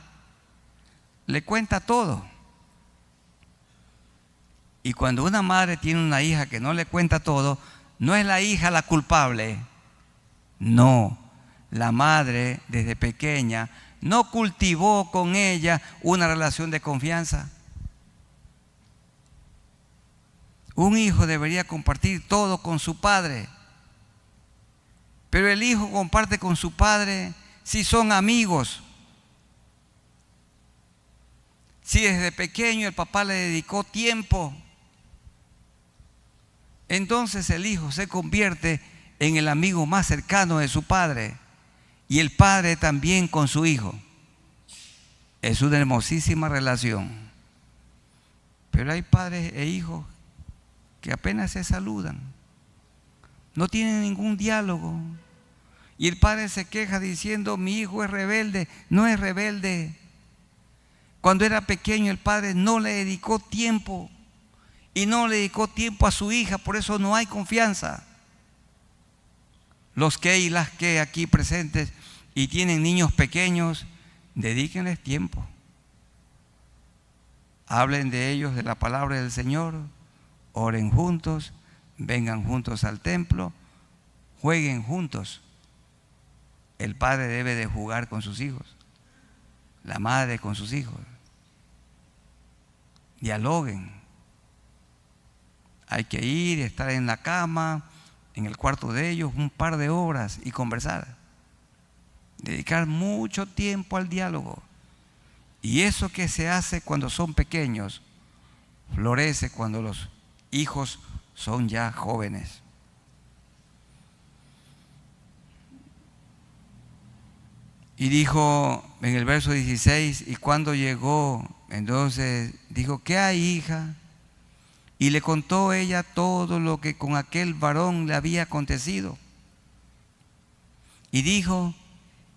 le cuenta todo. Y cuando una madre tiene una hija que no le cuenta todo, no es la hija la culpable. No, la madre desde pequeña no cultivó con ella una relación de confianza. Un hijo debería compartir todo con su padre, pero el hijo comparte con su padre si son amigos. Si desde pequeño el papá le dedicó tiempo, entonces el hijo se convierte en el amigo más cercano de su padre, y el padre también con su hijo. Es una hermosísima relación. Pero hay padres e hijos que apenas se saludan, no tienen ningún diálogo, y el padre se queja diciendo: mi hijo es rebelde. No es rebelde. Cuando era pequeño el padre no le dedicó tiempo, y no le dedicó tiempo a su hija, por eso no hay confianza. Los que y las que aquí presentes y tienen niños pequeños, dedíquenles tiempo. Hablen de ellos, de la palabra del Señor, oren juntos, vengan juntos al templo, jueguen juntos. El padre debe de jugar con sus hijos, la madre con sus hijos. Dialoguen. Hay que ir, estar en la cama, en el cuarto de ellos, un par de horas y conversar. Dedicar mucho tiempo al diálogo. Y eso que se hace cuando son pequeños, florece cuando los hijos son ya jóvenes. Y dijo en el verso 16, y cuando llegó, entonces dijo: ¿qué hay, hija? Y le contó ella todo lo que con aquel varón le había acontecido. Y dijo: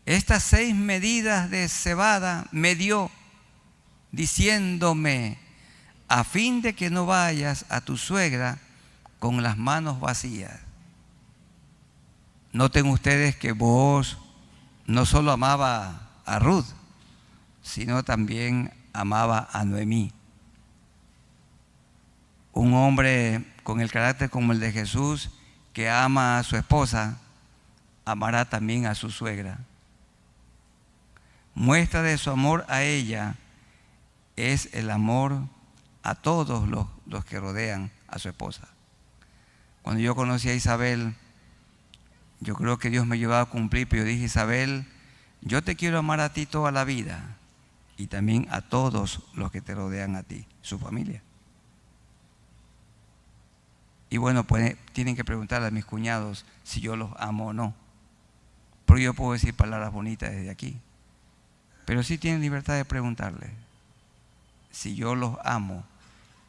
estas 6 medidas de cebada me dio, diciéndome, a fin de que no vayas a tu suegra con las manos vacías. Noten ustedes que Booz no solo amaba a Ruth, sino también amaba a Noemí. Un hombre con el carácter como el de Jesús, que ama a su esposa, amará también a su suegra. Muestra de su amor a ella es el amor a todos los que rodean a su esposa. Cuando yo conocí a Isabel, yo creo que Dios me llevaba a cumplir, pero yo dije: Isabel, yo te quiero amar a ti toda la vida, y también a todos los que te rodean a ti, su familia. Y bueno, pues tienen que preguntarle a mis cuñados si yo los amo o no, porque yo puedo decir palabras bonitas desde aquí, pero sí tienen libertad de preguntarle si yo los amo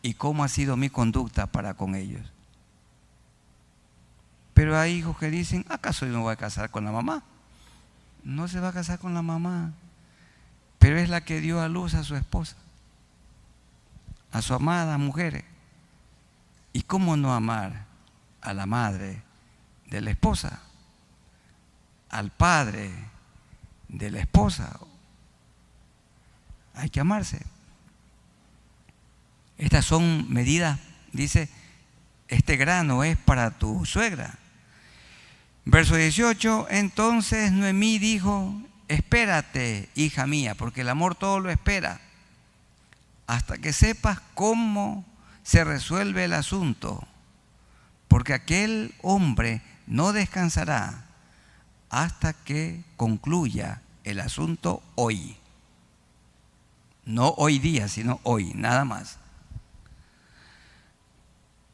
y cómo ha sido mi conducta para con ellos. Pero hay hijos que dicen: ¿acaso yo no voy a casar con la mamá? No se va a casar con la mamá, pero es la que dio a luz a su esposa, a su amada mujer. ¿Y cómo no amar a la madre de la esposa, al padre de la esposa? Hay que amarse. Estas son medidas, dice: este grano es para tu suegra. Verso 18, entonces Noemí dijo: espérate, hija mía, porque el amor todo lo espera, hasta que sepas cómo se resuelve el asunto, porque aquel hombre no descansará hasta que concluya el asunto hoy. No hoy día, sino hoy, nada más.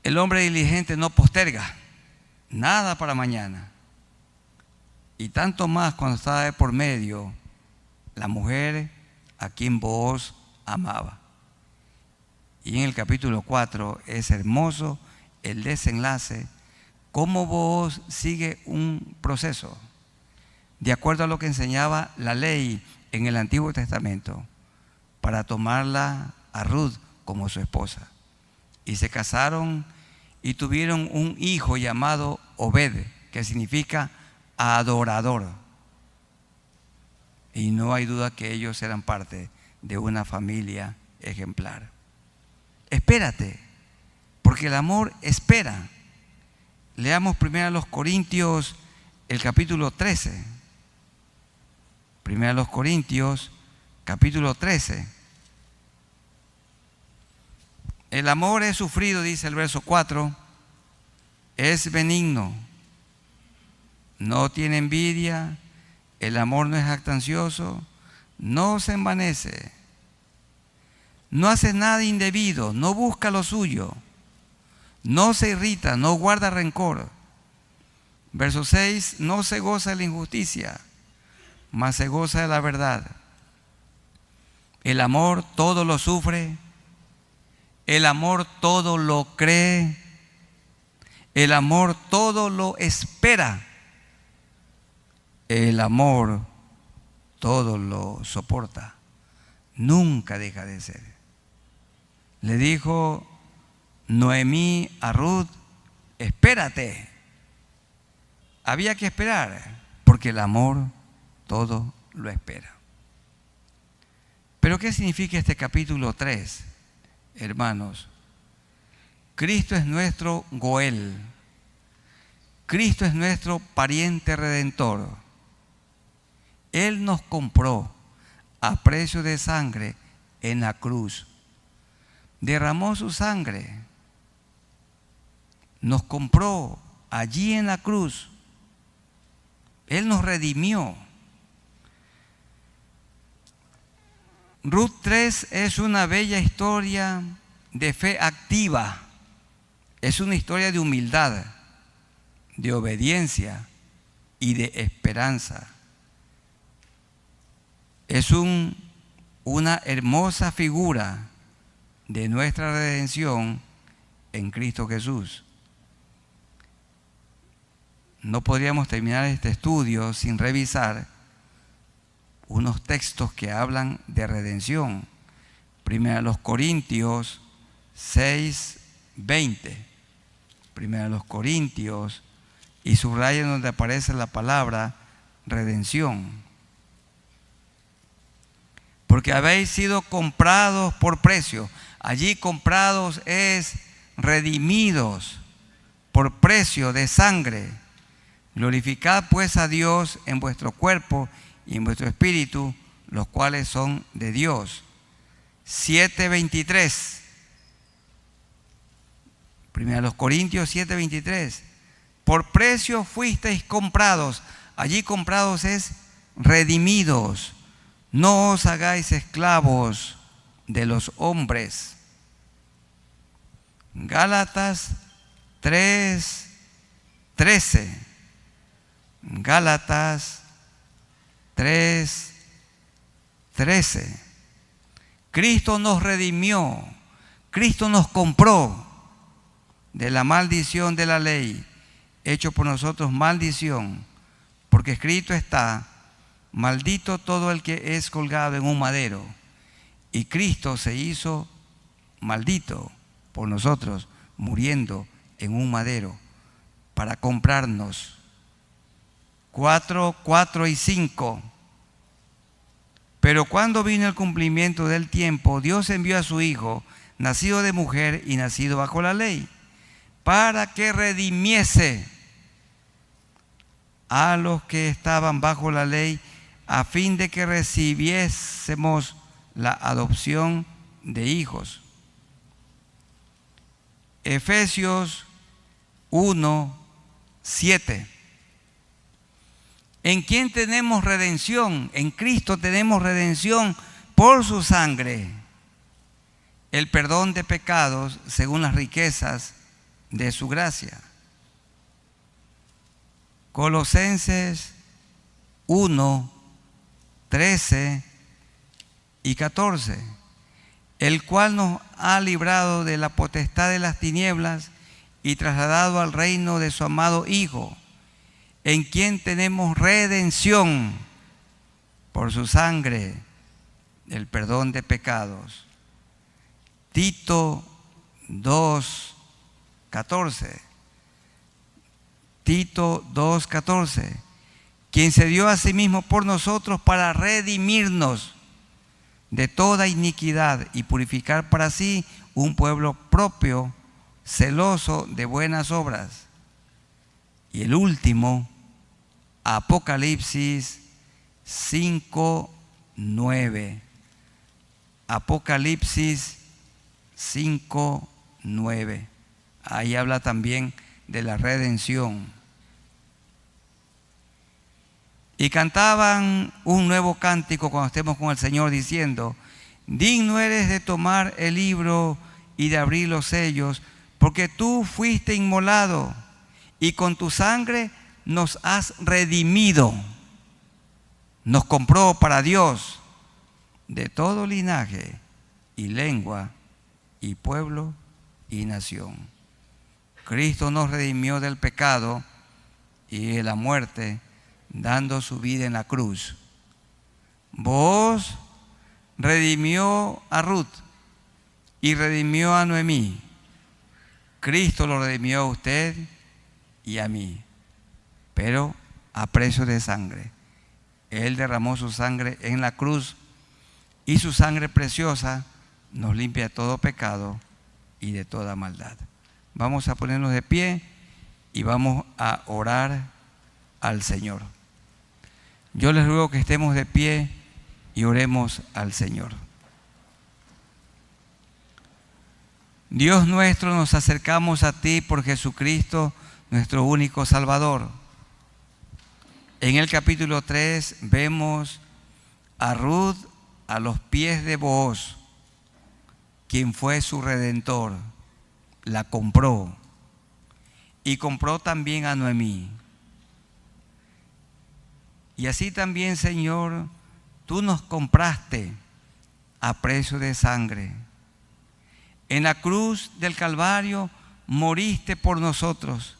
El hombre diligente no posterga nada para mañana. Y tanto más cuando estaba de por medio la mujer a quien Booz amaba. Y en el capítulo 4 es hermoso el desenlace, cómo Booz sigue un proceso de acuerdo a lo que enseñaba la ley en el Antiguo Testamento, para tomarla a Ruth como su esposa. Y se casaron y tuvieron un hijo llamado Obed, que significa adorador. Y no hay duda que ellos eran parte de una familia ejemplar. Espérate, porque el amor espera. Leamos primero a los Corintios, el capítulo 13. Primero a los Corintios, capítulo 13. El amor es sufrido, dice el verso 4, es benigno, no tiene envidia, el amor no es jactancioso, no se envanece, no hace nada indebido, no busca lo suyo, no se irrita, no guarda rencor. Verso 6, no se goza de la injusticia, mas se goza de la verdad. El amor todo lo sufre, el amor todo lo cree, el amor todo lo espera, el amor todo lo soporta, nunca deja de ser. Le dijo Noemí a Ruth, espérate. Había que esperar, porque el amor todo lo espera. Pero ¿qué significa este capítulo 3, hermanos? Cristo es nuestro Goel. Cristo es nuestro pariente redentor. Él nos compró a precio de sangre en la cruz. Derramó su sangre. Nos compró allí en la cruz. Él nos redimió. Ruth 3 es una bella historia de fe activa. Es una historia de humildad, de obediencia y de esperanza. Es una hermosa figura de nuestra redención en Cristo Jesús. No podríamos terminar este estudio sin revisar unos textos que hablan de redención. Primero a los Corintios 6, 20. Primero a los Corintios, y subrayen donde aparece la palabra redención. Porque habéis sido comprados por precio. Allí comprados es redimidos por precio de sangre. Glorificad pues a Dios en vuestro cuerpo y en vuestro espíritu, los cuales son de Dios. 7:23. Primero a los Corintios 7:23. Por precio fuisteis comprados. Allí comprados es redimidos. No os hagáis esclavos de los hombres. Gálatas 3:13. Gálatas 3:13. Cristo nos redimió. Cristo nos compró de la maldición de la ley, hecho por nosotros maldición, porque escrito está: maldito todo el que es colgado en un madero. Y Cristo se hizo maldito por nosotros, muriendo en un madero, para comprarnos. 4, 4 y 5. Pero cuando vino el cumplimiento del tiempo, Dios envió a su Hijo, nacido de mujer y nacido bajo la ley, para que redimiese a los que estaban bajo la ley, a fin de que recibiésemos la adopción de hijos. Efesios 1:7. ¿En quién tenemos redención? En Cristo tenemos redención por su sangre, el perdón de pecados según las riquezas de su gracia. Colosenses 1:13 y 14, el cual nos ha librado de la potestad de las tinieblas y trasladado al reino de su amado Hijo, en quien tenemos redención por su sangre, el perdón de pecados. Tito 2:14. Tito 2:14, quien se dio a sí mismo por nosotros para redimirnos de toda iniquidad y purificar para sí un pueblo propio, celoso de buenas obras. Y el último, Apocalipsis 5:9. Apocalipsis 5:9. Ahí habla también de la redención. Y cantaban un nuevo cántico cuando estemos con el Señor, diciendo: digno eres de tomar el libro y de abrir los sellos, porque tú fuiste inmolado y con tu sangre nos has redimido. Nos compró para Dios de todo linaje y lengua y pueblo y nación. Cristo nos redimió del pecado y de la muerte, dando su vida en la cruz. Vos redimió a Ruth y redimió a Noemí. Cristo lo redimió a usted y a mí, pero a precio de sangre. Él derramó su sangre en la cruz y su sangre preciosa nos limpia de todo pecado y de toda maldad. Vamos a ponernos de pie y vamos a orar al Señor. Yo les ruego que estemos de pie y oremos al Señor. Dios nuestro, nos acercamos a ti por Jesucristo, nuestro único Salvador. En el capítulo 3 vemos a Ruth a los pies de Booz, quien fue su redentor. La compró y compró también a Noemí. Y así también, Señor, tú nos compraste a precio de sangre. En la cruz del Calvario moriste por nosotros.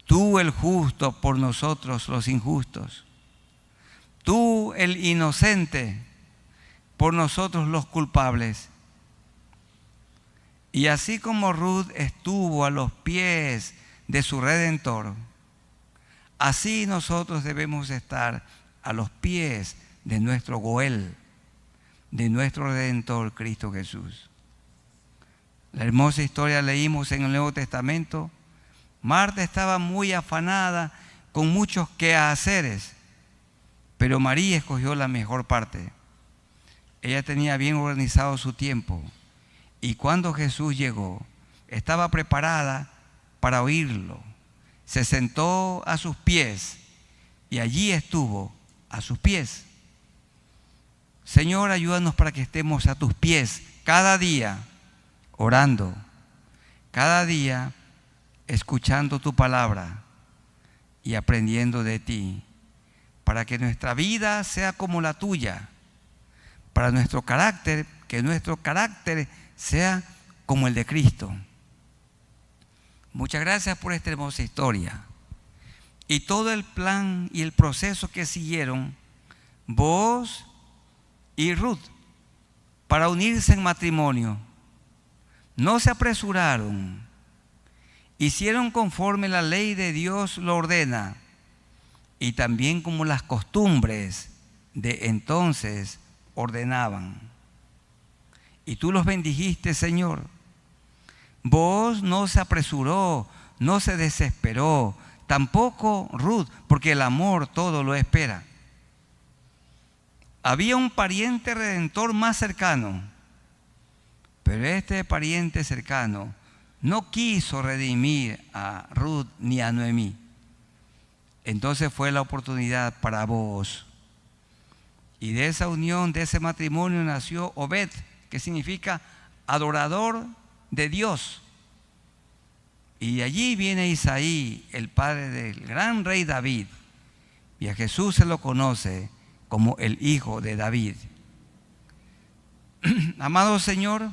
Tú el justo por nosotros los injustos. Tú el inocente por nosotros los culpables. Y así como Ruth estuvo a los pies de su Redentor, así nosotros debemos estar a los pies de nuestro Goel, de nuestro Redentor Cristo Jesús. La hermosa historia leímos en el Nuevo Testamento. Marta estaba muy afanada con muchos quehaceres, pero María escogió la mejor parte. Ella tenía bien organizado su tiempo y cuando Jesús llegó, estaba preparada para oírlo. Se sentó a sus pies y allí estuvo a sus pies. Señor, ayúdanos para que estemos a tus pies cada día, orando, cada día escuchando tu palabra y aprendiendo de ti, para que nuestra vida sea como la tuya, para nuestro carácter, que nuestro carácter sea como el de Cristo. Muchas gracias por esta hermosa historia y todo el plan y el proceso que siguieron Booz y Ruth para unirse en matrimonio. No se apresuraron, hicieron conforme la ley de Dios lo ordena y también como las costumbres de entonces ordenaban. Y tú los bendijiste, Señor. Booz no se apresuró, no se desesperó, tampoco Ruth, porque el amor todo lo espera. Había un pariente redentor más cercano, pero este pariente cercano no quiso redimir a Ruth ni a Noemí. Entonces fue la oportunidad para Booz. Y de esa unión, de ese matrimonio nació Obed, que significa adorador de Dios. Y de allí viene Isaí, el padre del gran rey David. Y a Jesús se lo conoce como el hijo de David. Amado Señor,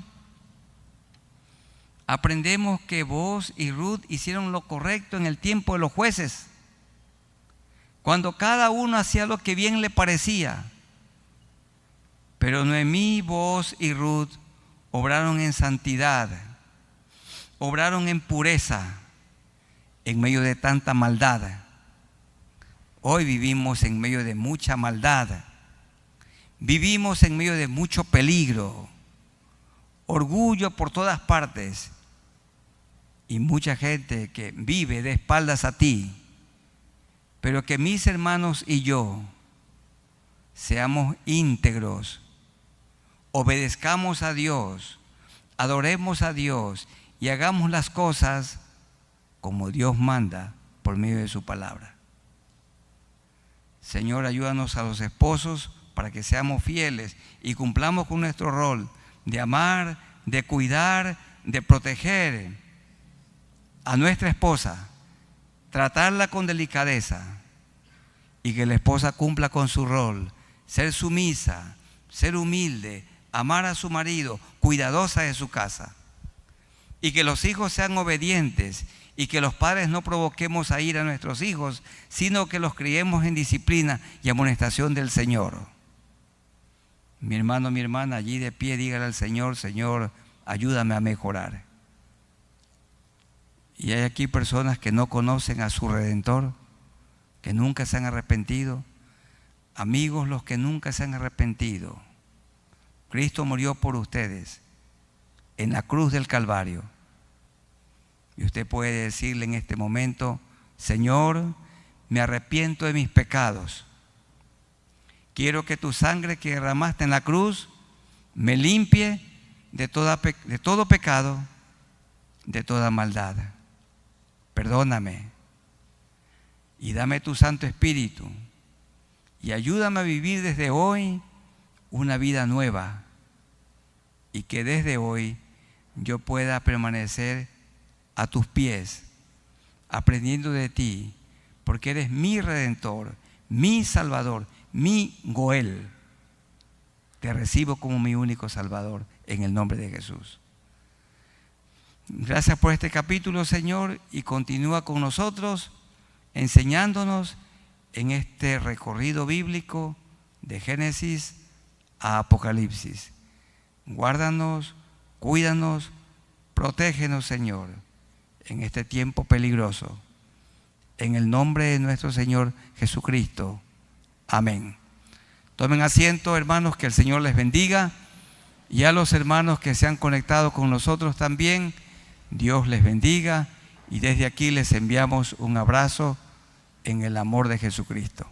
aprendemos que Booz y Ruth hicieron lo correcto en el tiempo de los jueces, cuando cada uno hacía lo que bien le parecía. Pero Noemí, Booz y Ruth obraron en santidad, obraron en pureza en medio de tanta maldad. Hoy vivimos en medio de mucha maldad. Vivimos en medio de mucho peligro, orgullo por todas partes y mucha gente que vive de espaldas a ti. Pero que mis hermanos y yo seamos íntegros, obedezcamos a Dios, adoremos a Dios y hagamos las cosas como Dios manda por medio de su palabra. Señor, ayúdanos a los esposos para que seamos fieles y cumplamos con nuestro rol de amar, de cuidar, de proteger a nuestra esposa, tratarla con delicadeza y que la esposa cumpla con su rol, ser sumisa, ser humilde, amar a su marido, cuidadosa de su casa, y que los hijos sean obedientes y que los padres no provoquemos a ir a nuestros hijos, sino que los criemos en disciplina y amonestación del Señor. Mi hermano, mi hermana, allí de pie, dígale al Señor: Señor, ayúdame a mejorar. Y hay aquí personas que no conocen a su Redentor, que nunca se han arrepentido. Amigos, los que nunca se han arrepentido, Cristo murió por ustedes en la cruz del Calvario. Y usted puede decirle en este momento: Señor, me arrepiento de mis pecados. Quiero que tu sangre que derramaste en la cruz me limpie de todo pecado, de toda maldad. Perdóname y dame tu Santo Espíritu y ayúdame a vivir desde hoy una vida nueva, y que desde hoy yo pueda permanecer a tus pies, aprendiendo de ti, porque eres mi Redentor, mi Salvador, mi Goel. Te recibo como mi único Salvador en el nombre de Jesús. Gracias por este capítulo, Señor, y continúa con nosotros enseñándonos en este recorrido bíblico de Génesis a Apocalipsis. Guárdanos, cuídanos, protégenos, Señor, en este tiempo peligroso. En el nombre de nuestro Señor Jesucristo. Amén. Tomen asiento, hermanos, que el Señor les bendiga. Y a los hermanos que se han conectado con nosotros también, Dios les bendiga. Y desde aquí les enviamos un abrazo en el amor de Jesucristo.